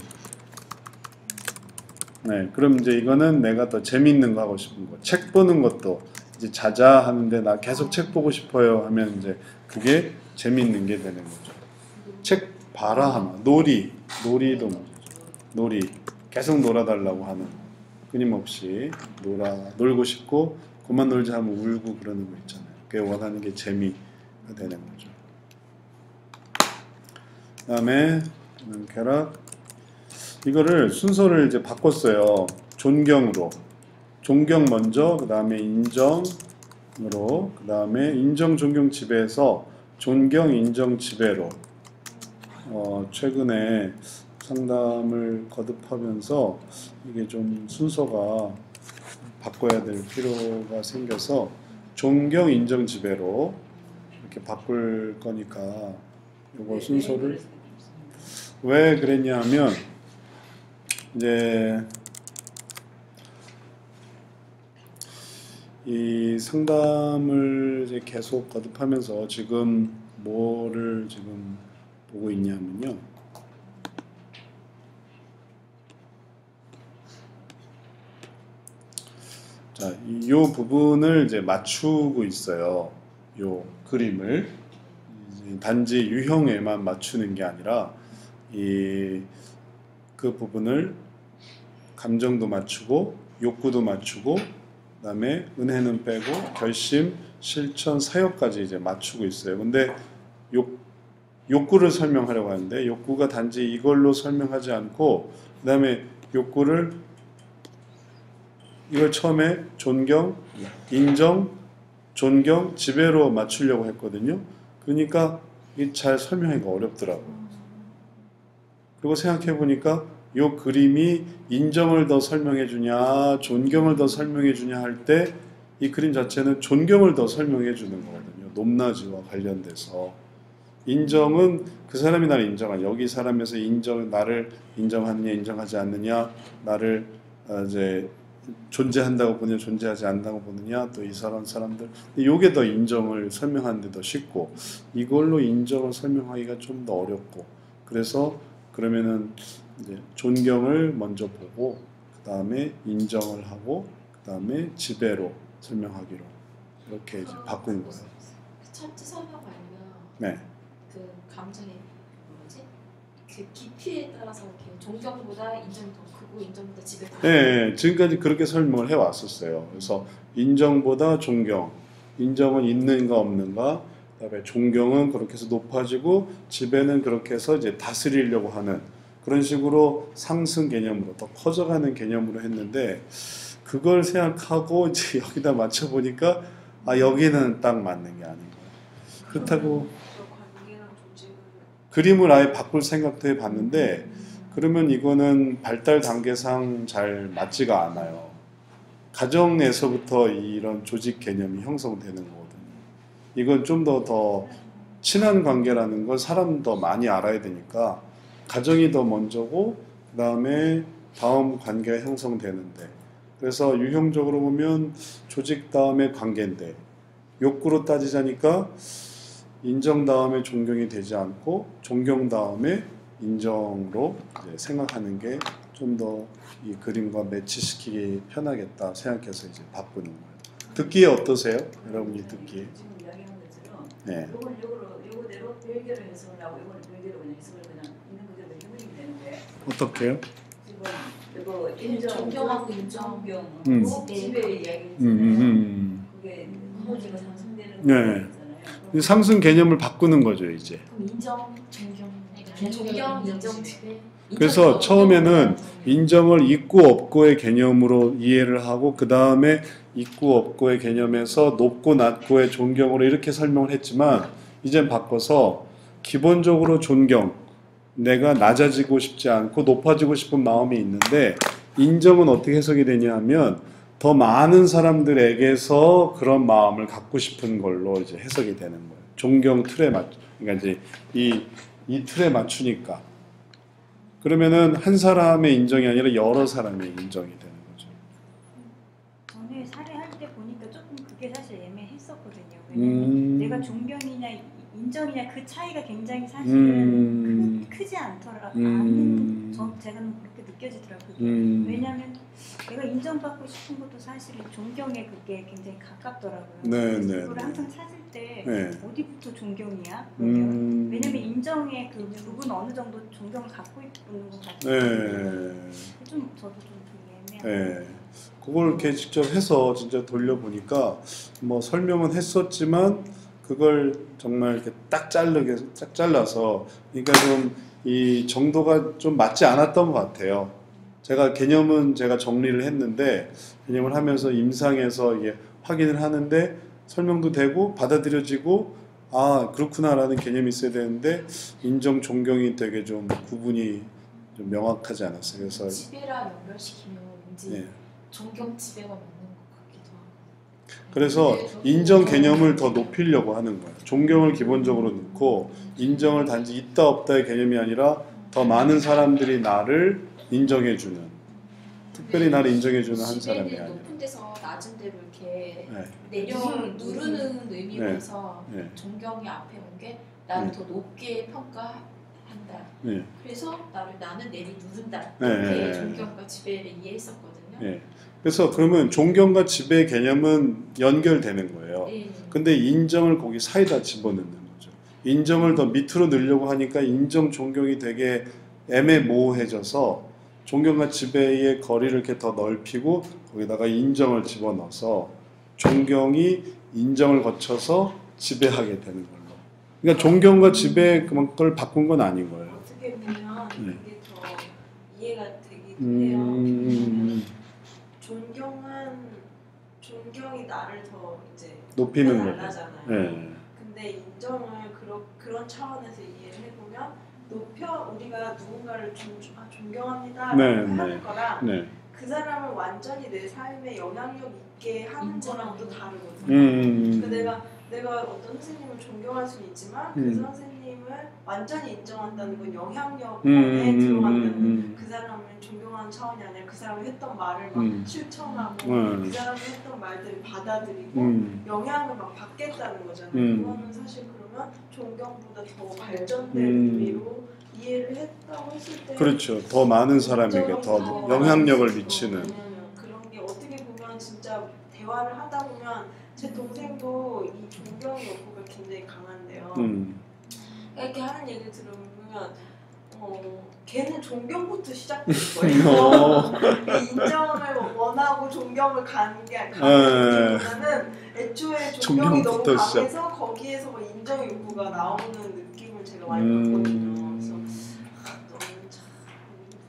A: 네. 그럼 이제 이거는 내가 더 재밌는 거 하고 싶은 거. 책 보는 것도 이제 자자 하는데 나 계속 책 보고 싶어요 하면 이제 그게 재밌는 게 되는 거죠. 책 봐라 하면 놀이도 놀이 계속 놀아달라고 하는 끊임없이 놀고 싶고 그만 놀자 하면 울고 그러는 거 있잖아요. 그게 원하는 게 재미가 되는 거죠. 그 다음에 쾌락 이거를 순서를 이제 바꿨어요. 존경 먼저 그 다음에 인정으로 그 다음에 인정 존경 지배에서 존경 인정 지배로 최근에 상담을 거듭하면서 이게 좀 순서가 바꿔야 될 필요가 생겨서 존경 인정 지배로 이렇게 바꿀 거니까 이거 순서를 왜 그랬냐 하면 이제 이 상담을 이제 계속 거듭하면서 지금 뭐를 지금 보고 있냐면요. 자, 이 부분을 이제 맞추고 있어요. 요 그림을 단지 유형에만 맞추는 게 아니라 그 부분을 감정도 맞추고 욕구도 맞추고 그다음에 은혜는 빼고 결심, 실천, 사역까지 이제 맞추고 있어요. 근데 욕구를 설명하려고 하는데 욕구가 단지 이걸로 설명하지 않고 그다음에 욕구를 이걸 처음에 존경, 인정, 존경, 지배로 맞추려고 했거든요. 그러니까 이게 잘 설명하기가 어렵더라고요. 그리고 생각해 보니까 이 그림이 인정을 더 설명해 주냐 존경을 더 설명해 주냐 할 때 이 그림 자체는 존경을 더 설명해 주는 거거든요. 높낮이와 관련돼서 인정은 그 사람이 나를 인정하냐 여기 사람에서 나를 인정하느냐 인정하지 않느냐 나를 이제 존재한다고 보느냐 존재하지 않는다고 보느냐 또 이 사람들 이게 더 인정을 설명하는 데 더 쉽고 이걸로 인정을 설명하기가 좀 더 어렵고 그래서 그러면은 이제 존경을 먼저 보고 그 다음에 인정을 하고 그 다음에 지배로 설명하기로 이렇게 이제 바꾼 거예요.
B: 첫째 설명 알면
A: 네.
B: 그 감정의 그 깊이에 따라서 이렇게 존경보다 인정이 더 크고 인정보다 지배가 더
A: 네, 지금까지 그렇게 설명을 해 왔었어요. 그래서 인정보다 존경, 인정은 있는가 없는가, 그다음에 존경은 그렇게 해서 높아지고 지배는 그렇게 해서 이제 다스리려고 하는 그런 식으로 상승 개념으로 더 커져가는 개념으로 했는데 그걸 생각하고 이제 여기다 맞춰 보니까 여기는 딱 맞는 게 아닌 거예요. 그렇다고
E: 관계랑 조직을
A: 그림을 아예 바꿀 생각도 해봤는데 그러면 이거는 발달 단계상 잘 맞지가 않아요. 가정에서부터 이런 조직 개념이 형성되는 거거든요. 이건 좀 더 친한 관계라는 걸 사람 더 많이 알아야 되니까 가정이 더 먼저고 그 다음에 다음 관계가 형성되는데 그래서 유형적으로 보면 조직 다음에 관계인데 욕구로 따지자니까 인정 다음에 존경이 되지 않고 존경 다음에 인정으로 이제 생각하는 게 좀 더 이 그림과 매치시키기 편하겠다 생각해서 이제 바꾸는 거예요. 듣기에 어떠세요? 여러분이 듣기에?
C: 지금 이야기한 것처럼
A: 네.
C: 요거대로 별개로 해석을 하고 요거는 별개로 그냥 해석을 그냥 있는 그대로 해버리면 되는데
A: 어떻게요?
C: 지금 이거 인정,
B: 존경하고 인정.
C: 존경, 지배 이야기 그게 호지가 상승되는
A: 네.
C: 거잖아요.
A: 상승 개념을 바꾸는 거죠 이제.
B: 그럼 인정, 존경, 인정, 지배.
A: 그래서 처음에는 인정을 있고 없고의 개념으로 이해를 하고 그 다음에 있고 없고의 개념에서 높고 낮고의 존경으로 이렇게 설명을 했지만 이젠 바꿔서 기본적으로 존경, 내가 낮아지고 싶지 않고 높아지고 싶은 마음이 있는데 인정은 어떻게 해석이 되냐 하면 더 많은 사람들에게서 그런 마음을 갖고 싶은 걸로 이제 해석이 되는 거예요. 존경 틀에 그러니까 이제 이 틀에 맞추니까 그러면은 한 사람의 인정이 아니라 여러 사람의 인정이 되는 거죠.
D: 전에 왜냐면 내가 존경이냐 인정이냐 그 차이가 굉장히 사실은 크지 않더라. 제가 그렇게 느껴지더라고요. 왜냐하면 내가 인정받고 싶은 것도 사실은 존경에 그게 굉장히 가깝더라고요. 그걸 항상 찾을 때 어디부터 존경이야? 왜냐하면 인정의 그 부분 어느 정도 존경을 갖고 있는 것 같아요. 저도 좀 애매해요.
A: 그걸 이렇게 직접 해서 진짜 돌려보니까 뭐 설명은 했었지만 그걸 정말 이렇게 딱 잘라서 그러니까 좀 이 정도가 좀 맞지 않았던 것 같아요. 개념은 제가 정리를 했는데 개념을 하면서 임상에서 이게 확인을 하는데 설명도 되고 받아들여지고 아 그렇구나라는 개념이 있어야 되는데 인정, 존경이 되게 좀 구분이 좀 명확하지 않았어요. 그래서
B: 지배랑 연결시키면 왠지 존경 지배가 맞는 것 같기도 하고.
A: 그래서 인정 개념을 더 높이려고 하는 거예요. 존경을 기본적으로 넣고 인정을 단지 있다 없다의 개념이 아니라 더 많은 사람들이 나를 인정해주는, 특별히 나를 인정해주는 한 사람이 아니라
B: 높은 데서 낮은 데로 이렇게 누르는 의미에서 존경이 앞에 온 게 나를 더 높게 평가한다. 그래서 나는 내리 누른다. 이렇게 존경과 지배를 이해했었거든요.
A: 그래서 그러면 존경과 지배의 개념은 연결되는 거예요. 근데 인정을 거기 사이다 집어넣는 거죠. 인정을 더 밑으로 넣으려고 하니까 인정, 존경이 되게 애매모호해져서 존경과 지배의 거리를 이렇게 더 넓히고 거기다가 인정을 집어넣어서 존경이 인정을 거쳐서 지배하게 되는 걸로. 그러니까 존경과 지배 그걸 바꾼 건 아닌 거예요.
E: 어떻게 보면 그게 더 이해가 되기도 해요. 존경이 나를 더 이제
A: 높이는 거예요.
E: 근데 인정을 그런 차원에서 이해를 해보면 우리가 누군가를 존경합니다 하는 거랑 그 사람을 완전히 내 삶에 영향력 있게 하는 거랑 또 다르거든요. 내가 어떤 선생님을 존경할 수는 있지만 그 선생님을 완전히 인정한다는 건 영향력에 들어간다는 그 사람을 존경하는 차원이 아니라 그 사람이 했던 말을 막 실천하고 그 사람이 했던 말들을 받아들이고 영향을 막 받겠다는 거잖아요. 그거는 사실 그러면 존경보다 더 발전된 의미로 이해를 했다고 했을 때
A: 그렇죠. 더 많은 사람에게 더 영향력을 미치는
E: 그런 게 어떻게 보면 진짜 대화를 하다 보면 제 동생도 이 존경의 욕구가 굉장히 강한데요. 이렇게 하는 얘기를 들으면 걔는 존경부터 시작된 거예요. 인정을 원하고 존경을 가는 게 아니라는 애초에 존경이 너무 강해서 거기에서 인정 욕구가 나오는 느낌을 제가 많이 받거든요. 그래서 너는 참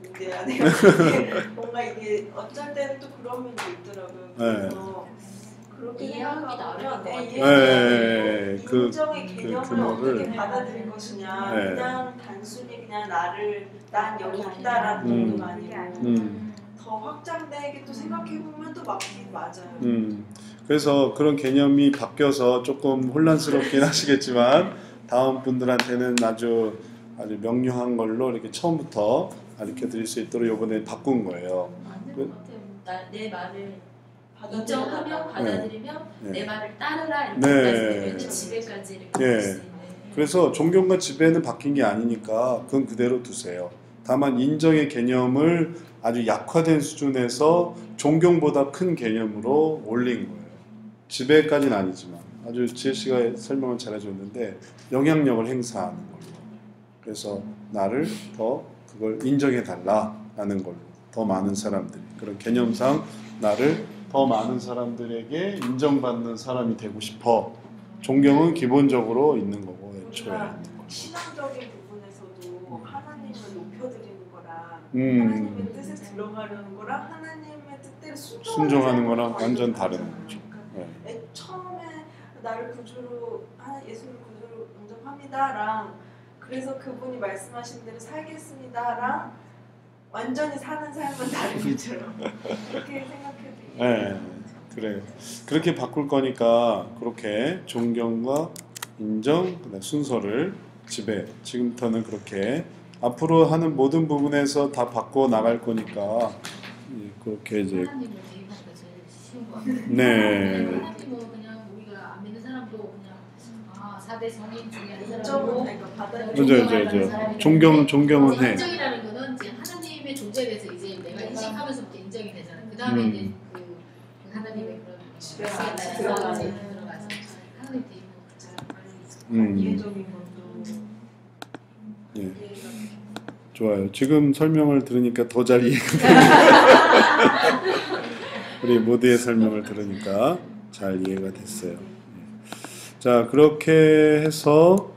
E: 문제야. 내가 뭔가 이게 어쩔 때는 또 그런 면도 있더라고요. 그래서 그렇게
B: 이해하기 나름
E: 인정의 개념을 어떻게 받아들일 것이냐. 그냥 단순히 그냥 난 여기 있다라는 정도가 아니고 더 확장되게 또 생각해보면 또 맞긴 맞아요.
A: 그래서 그런 개념이 바뀌어서 조금 혼란스럽긴 하시겠지만 다음 분들한테는 아주 명료한 걸로 이렇게 처음부터 가르쳐 드릴 수 있도록 이번에 바꾼 거예요.
B: 맞는 것 같아요. 내 말을 인정하며 받아들이며 내 말을 따르라 이렇게 말씀드리면 지배까지 이렇게 할 수 있는.
A: 그래서 존경과 지배는 바뀐 게 아니니까 그건 그대로 두세요. 다만 인정의 개념을 아주 약화된 수준에서 존경보다 큰 개념으로 올린 거예요. 지배까지는 아니지만 아주 지혜 씨가 설명을 잘해줬는데 영향력을 행사하는 걸로. 그래서 나를 더 그걸 인정해 달라라는 걸로 더 많은 사람들이 그런 개념상 나를 더 많은 사람들에게 인정받는 사람이 되고 싶어. 존경은 기본적으로 있는 거고 애초에
E: 신앙적인 부분에서도 하나님을 높여드리는 거랑 하나님의 뜻에 들어가려는 거랑 하나님의 뜻대로
A: 순종하는 거랑 완전 다른 거죠.
E: 처음에 나를 구주로 예수를 구주로 영접합니다랑 그래서 그분이 말씀하신 대로 살겠습니다랑 완전히 사는 삶은 다른 것처럼 그렇게 생각해도
A: 그래요. 그렇게 바꿀 거니까 그렇게 존경과 인정, 그다음 순서를 지배. 지금부터는 그렇게 앞으로 하는 모든 부분에서 다 바꿔 나갈 거니까 그렇게 이제
B: 하나님을 대입하기가 제일 쉬운 것 같아요.
A: 네.
B: 하나님은 그냥 우리가 안 믿는 사람도 4대 성인 중에 한
E: 인정은
B: 사람이고
E: 그러니까 받아들이는
A: 그죠. 존경은 해.
B: 인정이라는 거는 이제 하나님의 존재에 대해서 이제 내가 인식하면서부터 인정이 되잖아요. 그 다음에 이제 그 하나님의 그런
E: 집에
B: 들어가서
E: 들어가서
B: 하나님 돼 있는
E: 이해적인 것도
A: 예.
E: 이해가
A: 좋아요. 지금 설명을 들으니까 더 잘 이해가 우리 모두의 설명을 들으니까 잘 이해가 됐어요. 자, 그렇게 해서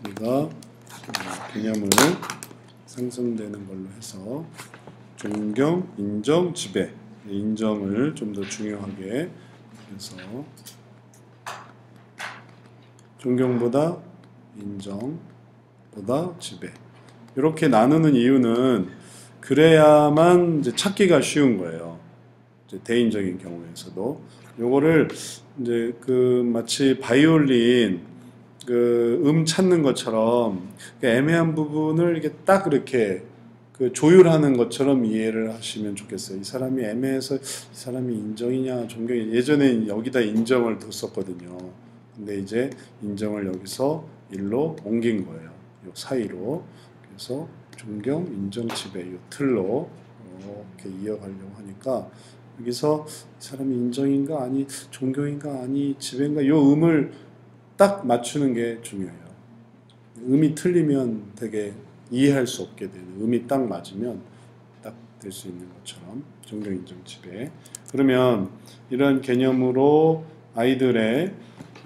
A: 우리가 개념을 상승되는 걸로 해서 존경, 인정, 지배. 인정을 좀 더 중요하게 해서 존경보다 인정보다 지배. 이렇게 나누는 이유는 그래야만 이제 찾기가 쉬운 거예요. 이제 대인적인 경우에서도 요거를 이제 그 마치 바이올린 그 찾는 것처럼 애매한 부분을 이렇게 딱 이렇게 그 조율하는 것처럼 이해를 하시면 좋겠어요. 이 사람이 애매해서 이 사람이 인정이냐 존경이냐. 예전에 여기다 인정을 뒀었거든요. 근데 이제 인정을 여기서 일로 옮긴 거예요. 요 사이로. 그래서 존경, 인정, 지배 이 틀로 이렇게 이어가려고 하니까 여기서 이 사람이 인정인가 아니 존경인가 아니 지배인가 이 음을 딱 맞추는 게 중요해요. 음이 틀리면 되게 이해할 수 없게 되는 음이 딱 맞으면 딱 될 수 있는 것처럼 존경, 인정, 지배. 그러면 이런 개념으로 아이들의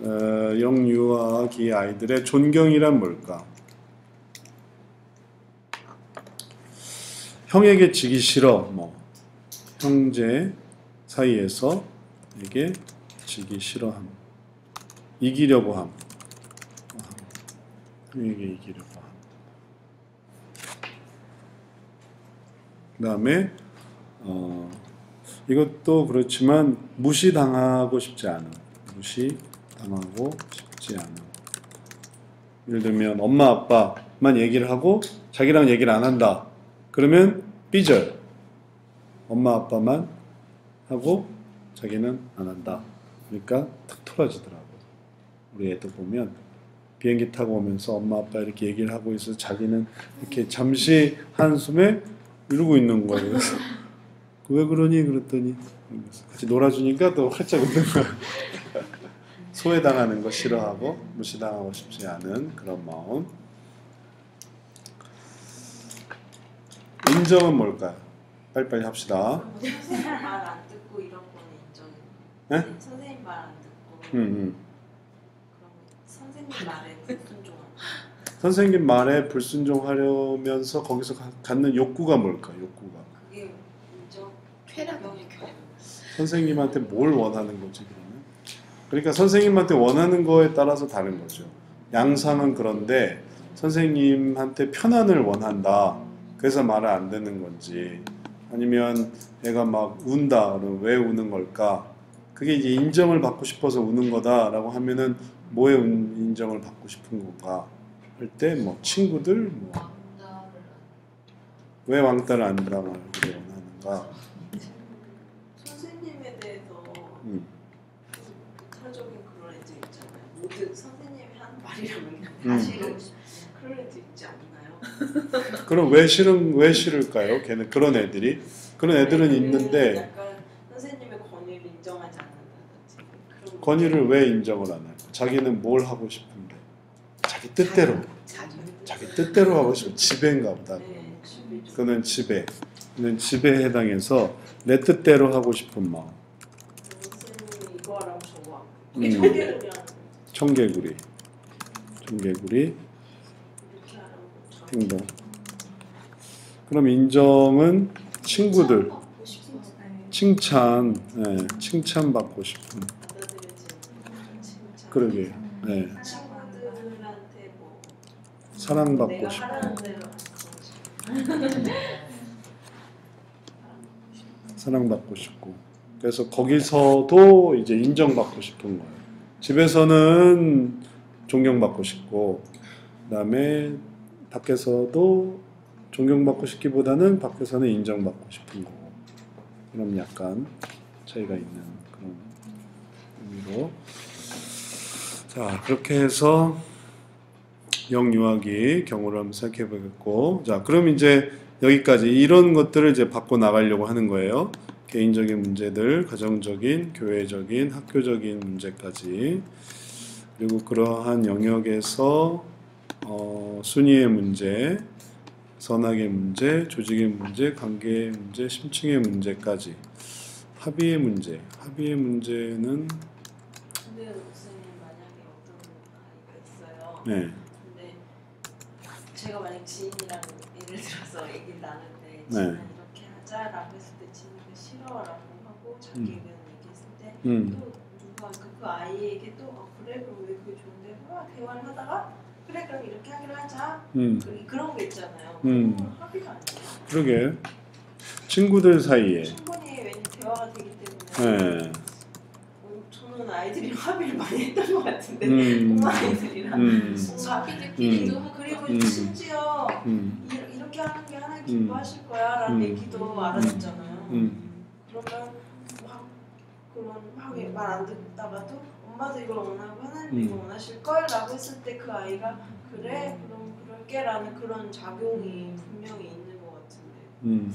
A: 영유아기 아이들의 존경이란 뭘까? 형에게 지기 싫어. 뭐 형제 사이에서 에게 지기 싫어함. 이기려고 함. 형에게 이기려고 함. 그 다음에 이것도 그렇지만 무시당하고 싶지 않아. 무시당하고 싶지 않아. 예를 들면 엄마 아빠만 얘기를 하고 자기랑 얘기를 안 한다. 그러면 삐져요. 엄마 아빠만 하고 자기는 안 한다. 그러니까 탁 토라지더라고요. 우리 애들 보면 비행기 타고 오면서 엄마 아빠 이렇게 얘기를 하고 있어서 자기는 이렇게 잠시 한숨에 이러고 있는 거예요. 그래서 왜 그러니? 그랬더니 같이 놀아주니까 또 활짝 웃는 거예요. 소외당하는 거 싫어하고 무시당하고 싶지 않은 그런 마음. 인정은 뭘까요? 빨리빨리 합시다.
E: 선생님 말 안 듣고 이런 거는 인정이에요.
A: 네?
E: 선생님 말 안 듣고
A: 그럼
E: 선생님 말에 불순종하고
A: 선생님 말에 불순종하려면서 거기서 갖는 욕구가 뭘까? 욕구가
E: 그게 인정?
B: 퇴락이니까.
A: 선생님한테 뭘 원하는 거지 그러면? 그러니까 선생님한테 원하는 거에 따라서 다른 거죠. 양상은 그런데 선생님한테 편안을 원한다. 그래서 말을 안 듣는 건지 아니면 애가 막 운다. 그러면 왜 우는 걸까? 그게 이제 인정을 받고 싶어서 우는 거다라고 하면은 뭐에 인정을 받고 싶은 건가? 할 때 뭐 친구들 뭐 왜 왕따를 안 당하기를 원하는가?
E: 선생님에 대해서 부차적인 그런 애들 있잖아요. 모든 선생님이 하는 말이라면 다 싫은 그런 애들 있지 않나요?
A: 그럼 왜 싫을까요? 걔는 그런 애들이 그런 애들은 있는데
E: 약간 선생님의 권위를 인정하지 않는다든지
A: 권위를 왜 인정을 안 할까? 자기는 뭘 하고 싶은데 자기 뜻대로 하고 싶은 지배인가 보다.
E: 네,
A: 그는 지배에 해당해서 내 뜻대로 하고 싶은 마음.
E: 선생님이 이거 하라고 저거 하고 청개구리
A: 청개구리
E: 이렇게 하라고 저렇게
A: 행동. 그럼 인정은 친구들 칭찬, 칭찬받고 싶은.
E: 받아들여지는 칭찬.
A: 그러게. 네.
E: 친구들한테 뭐
A: 사랑받고
E: 내가
A: 싶고.
E: 하라는 대로 하는 거지.
A: 사랑받고 싶고. 그래서 거기서도 이제 인정받고 싶은 거예요. 집에서는 존경받고 싶고, 그다음에 밖에서도 존경받고 싶기보다는 밖에서는 인정받고 싶은 거고. 그럼 약간 차이가 있는 그런 의미로. 자, 그렇게 해서 영유아기 경우를 한번 생각해 보겠고, 자, 그럼 이제 여기까지 이런 것들을 이제 바꿔 나가려고 하는 거예요. 개인적인 문제들, 가정적인, 교회적인, 학교적인 문제까지. 그리고 그러한 영역에서 순위의 문제, 선악의 문제, 조직의 문제, 관계의 문제, 심층의 문제까지. 합의의 문제. 합의의 문제는
E: 근데 목사님 만약에 어떤 아이가 있어요.
A: 네.
E: 근데 제가 만약 지인이랑 예를 들어서 얘기를 나누는데
A: 네.
E: 지인이 이렇게 하자라고 했을 때 지인이가 싫어라고 하고 자기 의견을 얘기했을 때 또 누가 그 아이에게 또 그래 그럼 왜 그게 좋은데 대화를 하다가 그래 그럼 이렇게 하기로 하자 그런 거 있잖아요. 그건 합의가 아니에요.
A: 그러게. 친구들 사이에.
E: 충분히 왠지 대화가 되기 때문에
A: 네.
E: 저는 아이들이랑 합의를 많이 했던 것 같은데 꼬마 아이들이랑
B: 자기들끼리도 하고
E: 그리고 심지어 이렇게 하는 게 하나님 기뻐하실 거야 라는 얘기도 알아듣잖아요. 그러면 말 안 듣다가도 엄마도 이걸 원하고 하나님도 이걸 원하실 걸 라고 했을 때 그 아이가 그래 그럼 그럴게 라는 그런 작용이 분명히 있는 것 같은데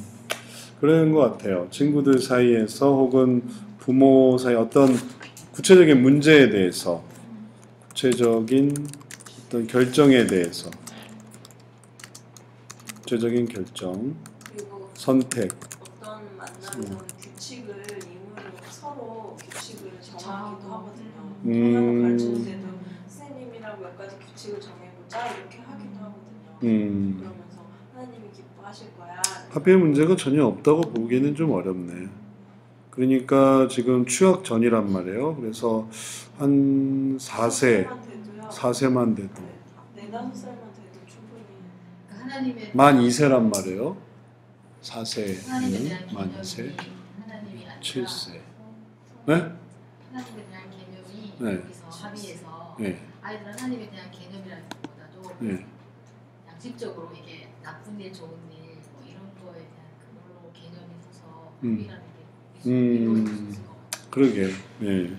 A: 그런 것 같아요. 친구들 사이에서 혹은 부모 사이 어떤 구체적인 문제에 대해서 구체적인 어떤 결정에 대해서 구체적인 결정,
E: 그리고
A: 선택.
E: 어떤 만남에서는 규칙을 임의로 서로 규칙을 정하기도 하거든요. 하나를 가르치는 데도 선생님이랑 몇 가지 규칙을 정해보자 이렇게 하기도 하거든요. 그러면서 하나님이 기뻐하실 거야.
A: 합의의 문제가 전혀 없다고 보기에는 좀 어렵네. 그러니까 지금 취학 전이란 말이에요. 그래서 한 4세만 돼도
E: 네, 4-5살만 돼도 충분히
B: 하나님의
A: 만 2세란 말이에요. 4세,
B: 하나님에 대한
A: 만
B: 개념이
A: 2세,
B: 하나님이 아니라
A: 7세. 네?
B: 하나님에 대한 개념이
A: 네.
B: 여기서 합의해서
A: 네.
B: 아이들 하나님에 대한 개념이라는 것보다도
A: 네.
B: 양식적으로 이게 나쁜 일, 좋은 일 뭐 이런 거에 대한 그걸로 개념이 서서 합의라는 게 이루어질 수 있을 것 같아요.
A: 그러게. 네.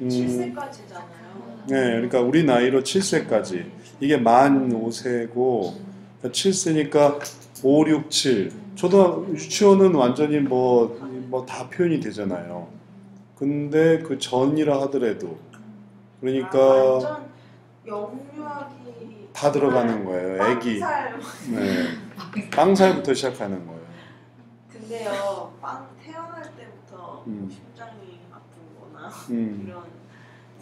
E: 7세까지잖아요.
A: 네, 그러니까 우리 나이로 7세까지. 이게 만 5세고 7세니까 5, 6, 7. 유치원은 완전히 뭐 다 표현이 되잖아요. 근데 그 전이라 하더라도 그러니까
E: 완전 영유아기
A: 다 들어가는 거예요. 애기.
E: 빵살.
A: 네. 빵살부터 시작하는 거예요.
E: 근데요, 태어날 때부터 심장이 아프거나 이런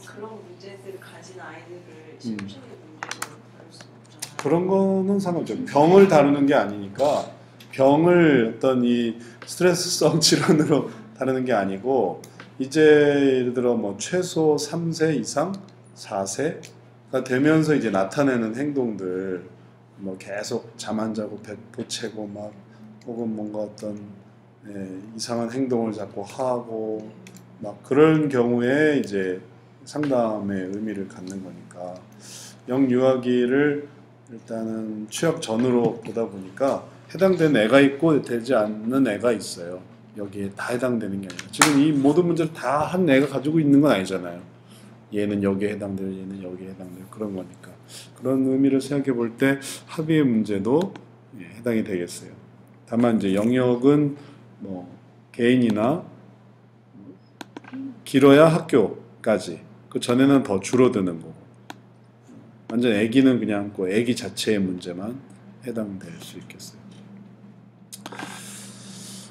E: 그런 문제들을 가진 아이들을 심층의 문제로 다룰 수 없잖아요.
A: 그런 거는 상관없죠. 병을 다루는 게 아니니까 병을 어떤 이 스트레스성 질환으로 다루는 게 아니고 이제 예를 들어 뭐 최소 3세 이상 4세가 되면서 이제 나타내는 행동들 뭐 계속 잠 안 자고 배포 채고 막 혹은 뭔가 어떤 이상한 행동을 자꾸 하고 막 그런 경우에 이제 상담의 의미를 갖는 거니까 영유아기를 일단은 취업 전으로 보다 보니까 해당되는 애가 있고 되지 않는 애가 있어요. 여기에 다 해당되는 게 아니라 지금 이 모든 문제를 다 한 애가 가지고 있는 건 아니잖아요. 얘는 여기에 해당돼요. 얘는 여기에 해당돼요. 그런 거니까 그런 의미를 생각해 볼 때 합의의 문제도 해당이 되겠어요. 다만 이제 영역은 뭐 개인이나 길어야 학교까지 그 전에는 더 줄어드는 거고 완전 애기는 그냥 그 애기 자체의 문제만 해당될 수 있겠어요.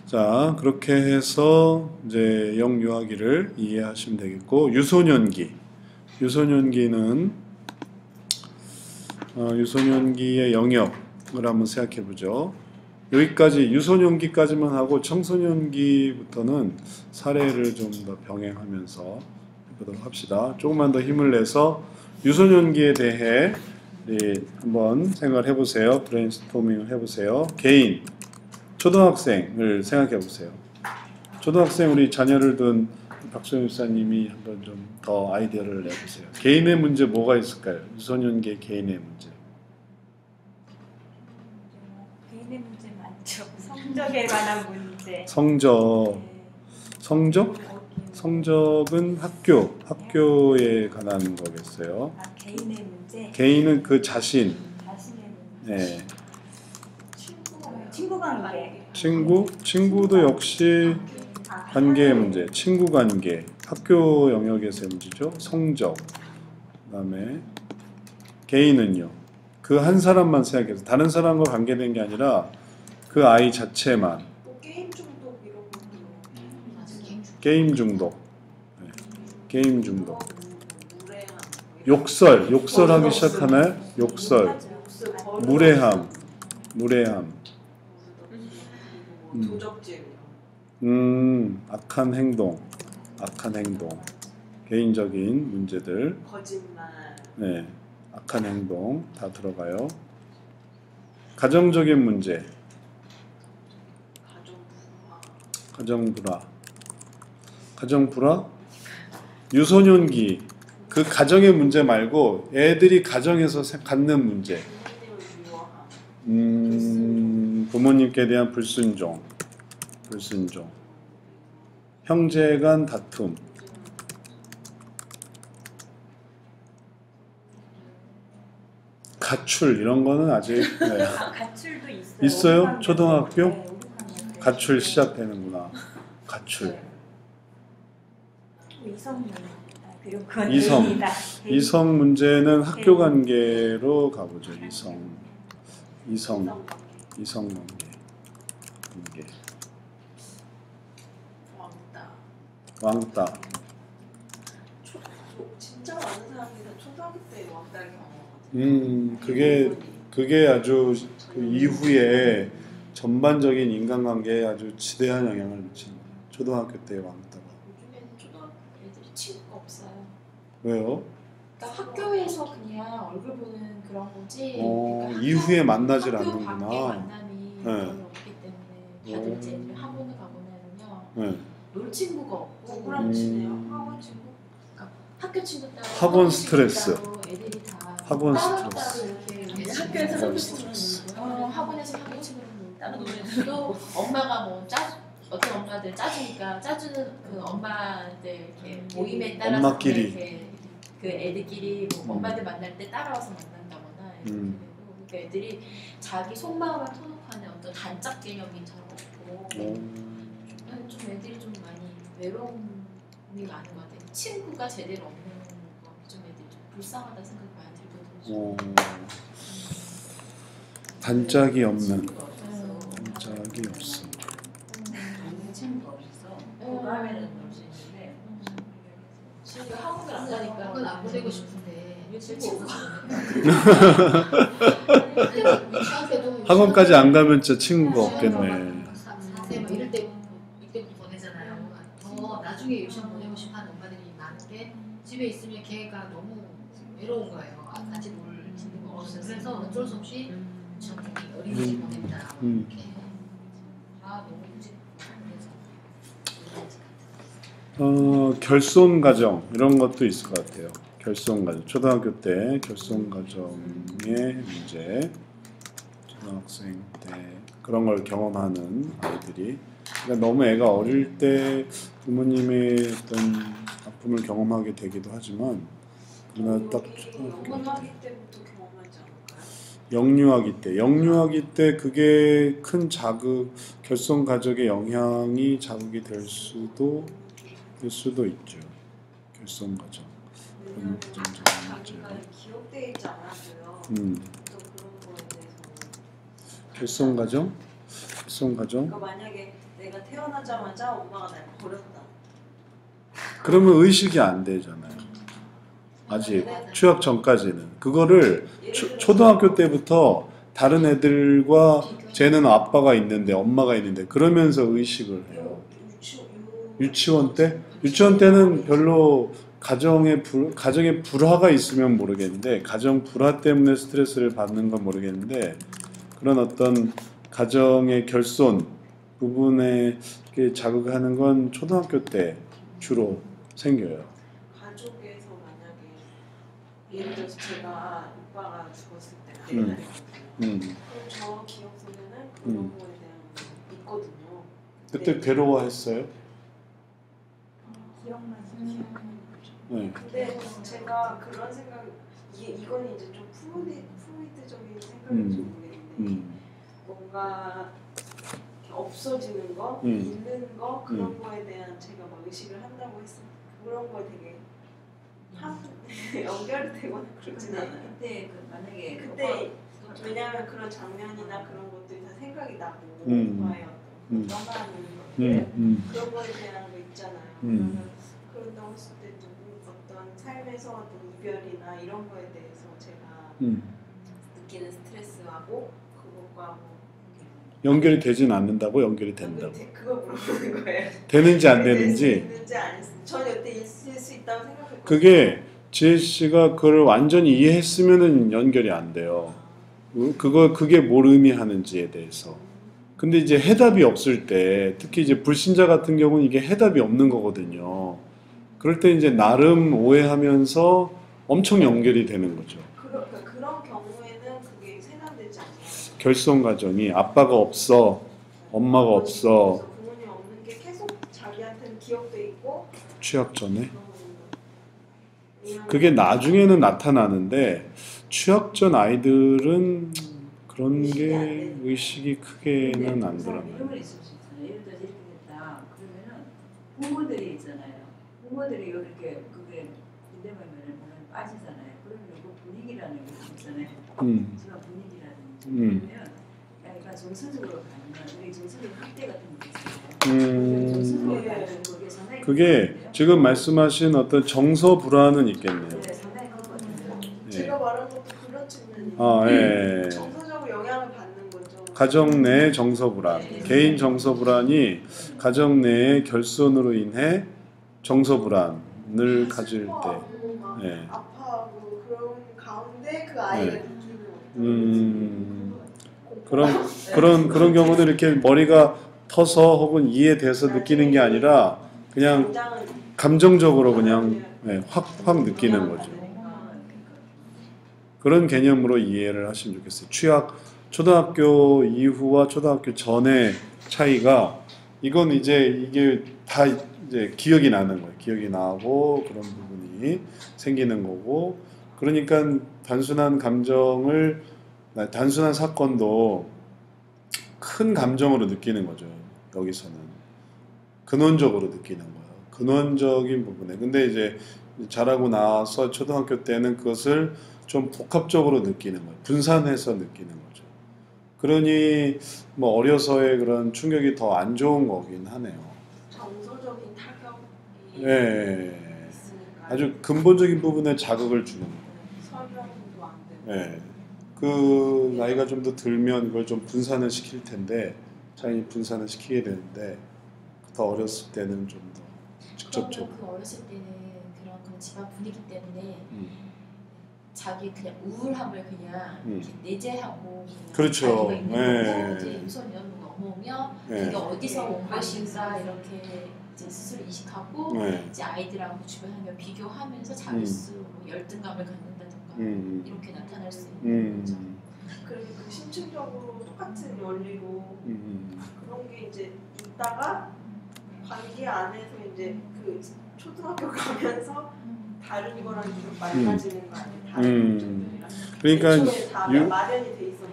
A: 자, 그렇게 해서 이제 영유아기를 이해하시면 되겠고 유소년기는 유소년기의 영역을 한번 생각해 보죠. 여기까지 유소년기까지만 하고 청소년기부터는 사례를 좀 더 병행하면서 해보도록 합시다. 조금만 더 힘을 내서 유소년기에 대해 한번 생각을 해보세요. 브레인스토밍을 해보세요. 개인, 초등학생을 생각해 보세요. 초등학생 우리 자녀를 둔 박소영 목사님이 한번 좀 더 아이디어를 내보세요. 개인의 문제 뭐가 있을까요? 유소년기의 개인의 문제.
D: 개인의 문제 많죠. 성적에 관한 문제.
A: 성적.
D: 네.
A: 성적? 성적은 학교에 관한 거겠어요.
D: 아, 개인의 문제.
A: 개인은 그 자신의
D: 문제.
A: 네.
D: 친구 관계.
A: 친구도 역시 관계의 문제, 친구 관계, 학교 영역에서의 문제죠. 성적. 그다음에 개인은요. 그 한 사람만 생각해서 다른 사람과 관계된 게 아니라 그 아이 자체만.
E: 뭐 게임 중독 이런 것도.
A: 게임 중독. 네. 게임 중독.
E: 무례함.
A: 욕설하기 시작하나요? 욕설. 무례함.
E: 도적질.
A: 악한 행동. 개인적인 문제들.
E: 거짓말.
A: 네. 악한 행동 다 들어가요. 가정적인 문제. 가정불화. 유소년기. 그 가정의 문제 말고 애들이 가정에서 갖는 문제. 부모님께 대한 불순종. 형제 간 다툼. 가출 이런 거는 아직 네.
D: 가출도 있어요.
A: 있어요? 초등학교?
D: 네,
A: 가출 시작되는구나. 가출. 이성 문제는 학교 관계로 가보죠. 이성 관계. 왕따.
E: 진짜 많은 사람들이 다 초등학교 때 왕따를 경험하거든요.
A: 그게 아주 그 이후에 전반적인 인간관계에 아주 지대한 영향을 미치는 거예요. 초등학교 때 왕따가.
B: 요즘에는 초등학교 애들이 친구가 없어요.
A: 왜요?
B: 그러니까 학교에서 그냥 얼굴 보는 그런 거지. 그러니까
A: 이후에 만나질
B: 학교
A: 않는구나.
B: 밖에 만남이 별로 없기 때문에 다들 이제 학원을 가거나 하면 놀 친구가 없고
E: 누구랑 친해요? 학원 친구?
B: 그러니까 학교 친구 따로
A: 학원 스트레스.
B: 따로 애들이 다
A: 학원
B: 따로
A: 스트레스.
B: 이렇게
E: 학교에서
A: 학원
E: 학교
A: 스트레스.
E: 친구랑 놀고요.
B: 학원에서 학교 친구랑
E: 따로
B: 놀고
E: 놀고.
B: 또 엄마가 뭐 어떤 엄마들 짜주니까 짜주는 그 엄마들 이렇게 모임에 따라서
A: 엄마끼리.
B: 이렇게 그 애들끼리 뭐 엄마들 만날 때 따라와서 만난다거나 이렇게 되고 그러니까 애들이 자기 속마음을 터놓고하는 어떤 단짝 개념이 잘 없고 좀 애들이 좀 많이 외로움이 많은 것 같아요. 친구가 제대로 없는 좀 애들이 좀 불쌍하다 생각이 많이 들거든요.
A: 단짝이 없음.
C: 친구가 없어서 공감에는 놀 수 있는데
B: 지금 학원을 안 가니까
F: 학원 안 보내고 싶은데 친구가
A: 학원까지 안 가면 진짜 친구가 없겠네.
F: 4세 뭐 이럴 때부터 보내잖아요. 더 나중에 유치원 보내고 싶어하는 엄마들이 많은 게 집에 있으면 걔가 너무 외로운 거예요. 같이 놀 친구가 없어서 그래서 어쩔 수 없이 저기 어린이집 보낸다. 이렇게 너무 일찍
A: 결손 가정 이런 것도 있을 것 같아요. 결손 가정. 초등학교 때 결손 가정의 문제. 초등학생 때 그런 걸 경험하는 아이들이 그러니까 너무 애가 어릴 때 부모님의 어떤 아픔을 경험하게 되기도 하지만 그러나 딱
E: 영원하기 때부터 경험하지 않을까요?
A: 영유아기 때 그게 큰 자극, 결손 가족의 영향이 자극이 될 수도 있죠. 결손 가정.
E: 왜냐면 자기가 기억되어 있지 않았어요. 또 그런 거에 대해서
A: 결손 가정?
E: 그러니까 만약에 내가 태어나자마자 엄마가 날 버렸다.
A: 그러면 의식이 안 되잖아요. 아직 취업 전까지는 그거를 초등학교 때부터 다른 애들과 쟤는 아빠가 있는데 엄마가 있는데 그러면서 의식을 해요. 유치원 때? 유치원 때는 별로 가정에 불화가 있으면 모르겠는데 가정 불화 때문에 스트레스를 받는 건 모르겠는데 그런 어떤 가정의 결손 부분에 자극하는 건 초등학교 때 주로 생겨요.
E: 가족에서 만약에 예를 들어서 제가 오빠가 죽었을 때 내가 그럼 저 기억 속에는 그런 거에 대한 있거든요.
A: 그때 괴로워했어요?
D: 기억만
A: 네.
E: 근데 제가 그런 생각 이건 이제 좀 프로이드적인 생각인지 모르겠는데 뭔가 없어지는 거, 잃는 거 그런 거에 대한 제가 막 의식을 한다고 했을 때 그런 거에 되게 연결이 되거나 그러진 않아요.
C: 그때 만약에
E: 그때 왜냐하면 그런 장면이나 그런 것들이 다 생각이 나고 오빠의 어떤 떠나는 것들 그런 거에 대한 거 있잖아요. 그러면 그런다고 했을 때 어떤 삶에서 어떤 이별이나 이런 거에 대해서 제가 느끼는 스트레스하고 그것과 뭐
A: 연결이 되진 않는다고 연결이 된다고.
E: 그거 물어보는 거예요.
A: 되는지 안 되는지.
E: 있는지 아닌지. 전 여태 있을 수 있다고 생각했거든요.
A: 그게 지혜 씨가 그걸 완전히 이해했으면은 연결이 안 돼요. 그게 뭘 의미하는지에 대해서. 근데 이제 해답이 없을 때, 특히 이제 불신자 같은 경우는 이게 해답이 없는 거거든요. 그럴 때 이제 나름 오해하면서 엄청 연결이 되는 거죠.
E: 그런 경우에는 그게 생산되지 않아요.
A: 결손 가정이 아빠가 없어, 엄마가 없어.
E: 부모님 없는 게 계속 자기한테는 기억돼 있고.
A: 취약 전에. 그게 나중에는 나타나는데 취약 전 아이들은 그런 게 의식이 크게는 안 들어요.
C: 이런 거 있을 수 있잖아요. 예를 들어서 이렇게 됐다. 그러면은 부모들이 있잖아요. 부모들이 이렇게 그게 군대만을 보면 빠지잖아요. 그러면 그 분위기라는 게 있잖아요. 집안 분위기라든지 그러면 약간 정서적으로 가면 우리 정서적 학대 같은 게 있잖아요. 정서적으로 가는 그게 상당히
A: 그게 지금 말씀하신 어떤 정서 불안은 있겠네요.
C: 네, 상당히 컸거든요.
E: 제가 말한 것도 그런 측면이
A: 예.
E: 정서적으로 영향을 받는 거죠.
A: 가정 내 정서 불안, 개인 정서 불안이 가정 내의 결손으로 인해 정서 불안을 가질 때, 예.
E: 아파하고 그런 가운데 그 아이가
A: 네.
E: 느끼는
A: 그런 경우는 이렇게 머리가 터서 혹은 이해돼서 느끼는 게 아니라 그냥 감정적으로 그냥 확 느끼는 거죠. 그런 개념으로 이해를 하시면 좋겠어요. 취약 초등학교 이후와 초등학교 전의 차이가 이건 이게 다 이제 기억이 나는 거예요. 기억이 나고 그런 부분이 생기는 거고 그러니까 단순한 사건도 큰 감정으로 느끼는 거죠. 여기서는 근원적으로 느끼는 거예요. 근원적인 부분에. 근데 이제 자라고 나서 초등학교 때는 그것을 좀 복합적으로 느끼는 거예요. 분산해서 느끼는 거죠. 그러니 뭐 어려서의 그런 충격이 더 안 좋은 거긴 하네요.
E: 정서적인 타격이
A: 예.
E: 있으니까
A: 아주 근본적인 부분에 자극을 주는 거예요.
E: 설명도 안 되고.
A: 예. 그 나이가 좀 더 들면 그걸 좀 분산을 시킬 텐데 자연히 분산을 시키게 되는데 더 어렸을 때는 좀 더 직접적으로.
B: 그러면 그 어렸을 때는 그런 집안 분위기 때문에 자기 그냥 우울함을 그냥 이렇게 내재하고
A: 그렇죠.
B: 자기가 있는 거고 이제 유소년 넘어오면 이게 어디서 온 것인가 이렇게 이제 스스로 인식하고 이제 아이들하고 주변 환경 비교하면서 자기 스스로 열등감을 갖는다든가 이렇게 나타날 수 있는 거죠.
E: 그리고 그 심층적으로 똑같은 원리로 그런 게 이제 있다가 관계 안에서 이제 그 초등학교 가면서 다른 거랑 좀 맑아지는 거 아니에요? 다른 점들이랑.
A: 그러니까
E: 애초에 다 마련이 돼 있었고.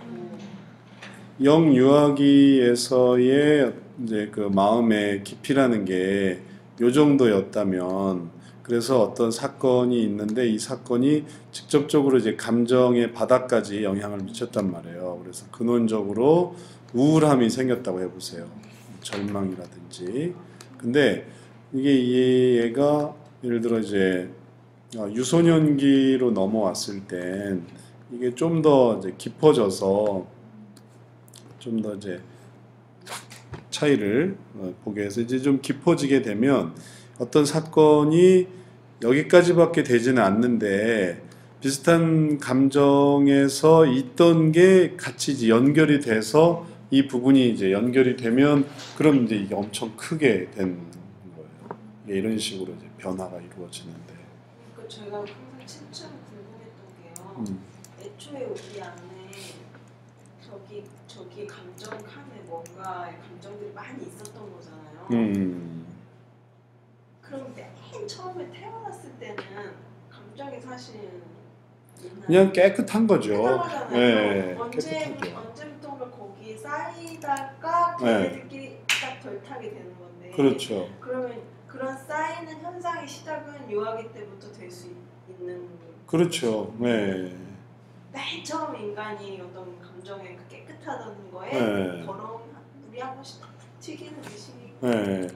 A: 영유아기에서의 이제 그 마음의 깊이라는 게 요 정도였다면 그래서 어떤 사건이 있는데 이 사건이 직접적으로 이제 감정의 바닥까지 영향을 미쳤단 말이에요. 그래서 근원적으로 우울함이 생겼다고 해보세요. 절망이라든지. 근데 이게 얘가 예를 들어 이제 유소년기로 넘어왔을 땐 이게 좀 더 이제 깊어져서 좀 더 이제 차이를 보게 해서 이제 좀 깊어지게 되면 어떤 사건이 여기까지밖에 되지는 않는데 비슷한 감정에서 있던 게 같이 이제 연결이 돼서 이 부분이 이제 연결이 되면 그럼 이제 이게 엄청 크게 된 거예요. 이런 식으로 이제 변화가 이루어지는데.
E: 그러니까 제가 항상 참 궁금했던 게요. 애초에 우리 안에 저기 감정 칸에 뭔가의 감정들이 많이 있었던 거잖아요. 그럼 맨 처음에 태어났을 때는 감정이 사실
A: 그냥 깨끗한 거죠.
E: 네,
A: 깨끗하죠.
E: 언제부턴가 거기에 쌓이다가 걔네들끼리 딱 덜타게 되는 건데.
A: 그렇죠.
E: 그러면 그런 쌓이는 현상의 시작은 유아기 때부터 될 수 있는.
A: 그렇죠. 네.
E: 맨 처음 인간이 어떤 감정에 깨끗하다는 거에 더러운 물이 한 번씩 튀기는 의식이.
A: 네.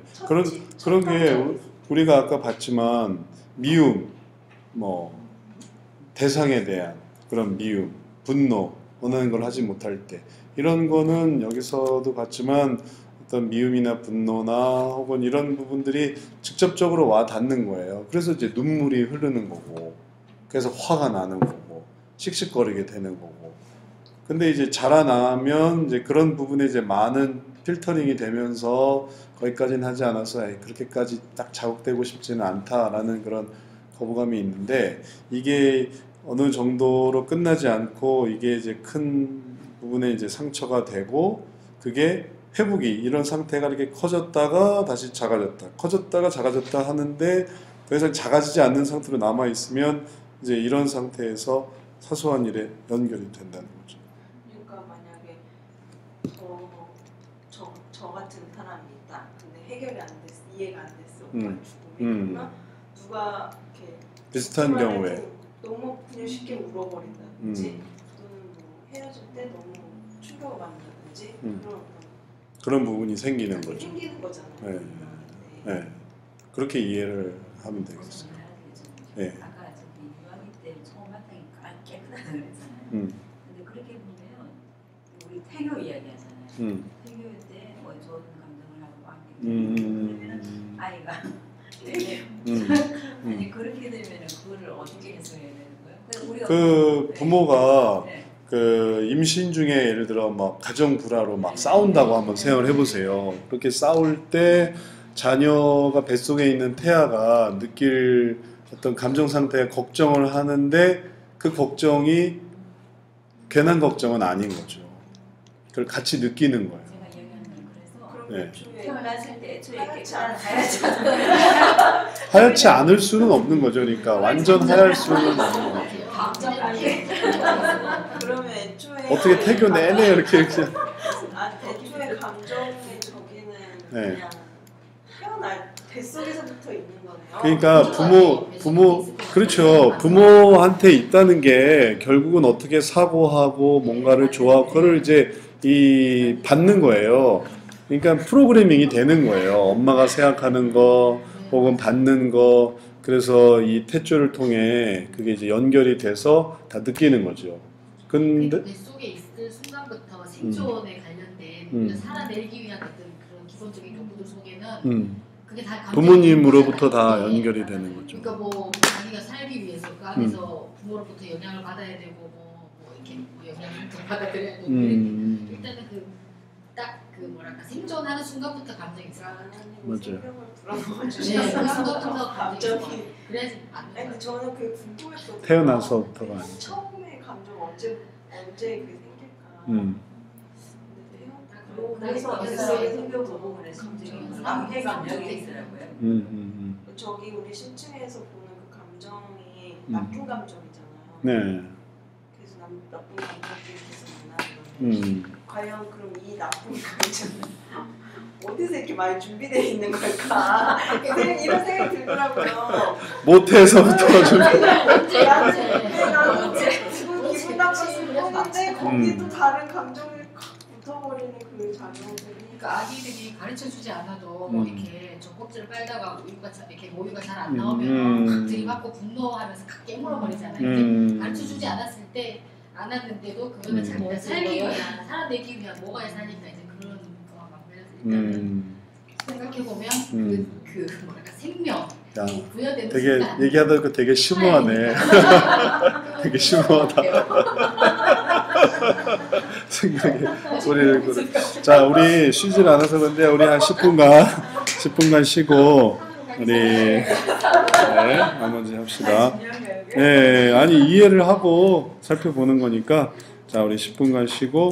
A: 그런 게 우리가 아까 봤지만 미움, 뭐 대상에 대한 그런 미움, 분노, 원하는 걸 하지 못할 때 이런 거는 여기서도 봤지만 어떤 미움이나 분노나 혹은 이런 부분들이 직접적으로 와 닿는 거예요. 그래서 이제 눈물이 흐르는 거고, 그래서 화가 나는 거고, 씩씩거리게 되는 거고. 근데 이제 자라나면 이제 그런 부분에 이제 많은 필터링이 되면서 거기까지는 하지 않아서 그렇게까지 딱 자극되고 싶지는 않다라는 그런 거부감이 있는데, 이게 어느 정도로 끝나지 않고 이게 이제 큰 부분에 이제 상처가 되고, 그게 회복이 이런 상태가 이렇게 커졌다가 다시 작아졌다, 커졌다가 작아졌다 하는데 더 이상 작아지지 않는 상태로 남아 있으면 이제 이런 상태에서 사소한 일에 연결이 된다는 거죠.
E: 그러니까 만약에 저 같은 사람이 있다. 근데 해결이 안 됐어, 이해가 안 됐어. 그러면 누가 이렇게
A: 비슷한 경우에
E: 너무 그냥 쉽게 울어버린다든지, 또는 뭐 헤어질 때 너무 충격을 받는다든지
A: 그런 부분이 생기는 거죠.
E: 생기는 거잖아요.
A: 네. 네. 그렇게 이해를 하면 되겠어요. 네.
C: 아까 저기 유아기 때 처음 바탕이 깨끗하다 그랬잖아요. 근데 그렇게 보면 우리 태교 이야기하잖아요. 태교 때 뭐 좋은 감정을 하고 막 그러면 아이가 아니 그렇게 되면 그거를 어떻게 해석해야 되는 거예요?
A: 그 부모가 그 임신 중에 예를 들어 막 가정 불화로 막 싸운다고 한번 생각을 해보세요. 그렇게 싸울 때 자녀가 뱃속에 있는 태아가 느낄 어떤 감정 상태에 걱정을 하는데 그 걱정이 괜한 걱정은 아닌 거죠. 그걸 같이 느끼는 거예요.
C: 제가 이야기하는 건
A: 네.
C: 태어났을 때 애초에
E: 하얗지
A: 하얗지 않을 수는 없는 거죠. 그러니까 완전 하얄 수는 없는 거죠.
E: 그러면 애초에
A: 어떻게 태교 내내 이렇게
E: 애초에 감정의 저기는 그냥 태어날 뱃속에서부터 있는 거네요.
A: 그러니까 부모 그렇죠. 부모한테 있다는 게 결국은 어떻게 사고하고 뭔가를 좋아하고 그걸 이제 받는 거예요. 그러니까 프로그래밍이 되는 거예요. 엄마가 생각하는 거 혹은 받는 거. 그래서 이 탯줄을 통해 그게 이제 연결이 돼서 다 느끼는 거죠. 근데
F: 뱃속에 있을 순간부터 생존에 관련된 살아내기 위한 어떤 그런 기본적인 욕구들 속에는 그게 다
A: 부모님으로부터 다 연결이 되는 거죠.
F: 그러니까 뭐 자기가 살기 위해서 그 안에서 부모로부터 영향을 받아야 되고 뭐 이렇게 영향을 받아들여야 되고 일단은 그 뭐랄까 생존하는 순간부터 감정이 있어요.
A: 맞아요.
F: 그 순간부터 감정이 그래야지 안
E: 아니 근데 저는 그 궁금했거든요.
A: 태어나서부터가 아니죠.
E: 처음에 감정 언제 그게 생길까.
C: 그래서 성경 부분에 남해 감정이 있더라고요.
E: 저기 우리 심층에서 보는 그 감정이 나쁜 감정이잖아요.
A: 네.
E: 그래서 나쁜 감정들이 계속 만나는 건데 과연 그럼 이 나쁜 감정은 어디서 이렇게 많이 준비되어 있는 걸까? 이런 생각이 들더라고요.
A: 모태에서부터 좀.
E: 나는 지금 기분 나빴을 뿐인데 거기도 다른 감정이 붙어버리는 그 작용들이.
F: 그러니까 아기들이 가르쳐주지 않아도 뭐 이렇게 젖꼭지를 빨다가 이렇게 모유가 잘 안 나오면 각 들이받고 분노하면서 각 깨물어버리잖아요. 가르쳐주지 않았을 때 안 왔는데도 그거는 자기가 살기 위한 살아내기 위한 뭐가 사니까 이제 그런 거가 막 일단은 생각해보면 그 뭐랄까 생명 부여되는
A: 되게
F: 순간
A: 얘기하다가 되게 심오하네. 되게 심오하다. 생각이 우리 자 우리 쉬질 않아서 그런데 우리 한 10분간 쉬고 우리 네, 나머지 합시다. 네, 아니 이해를 하고 살펴보는 거니까 자 우리 10분간 쉬고.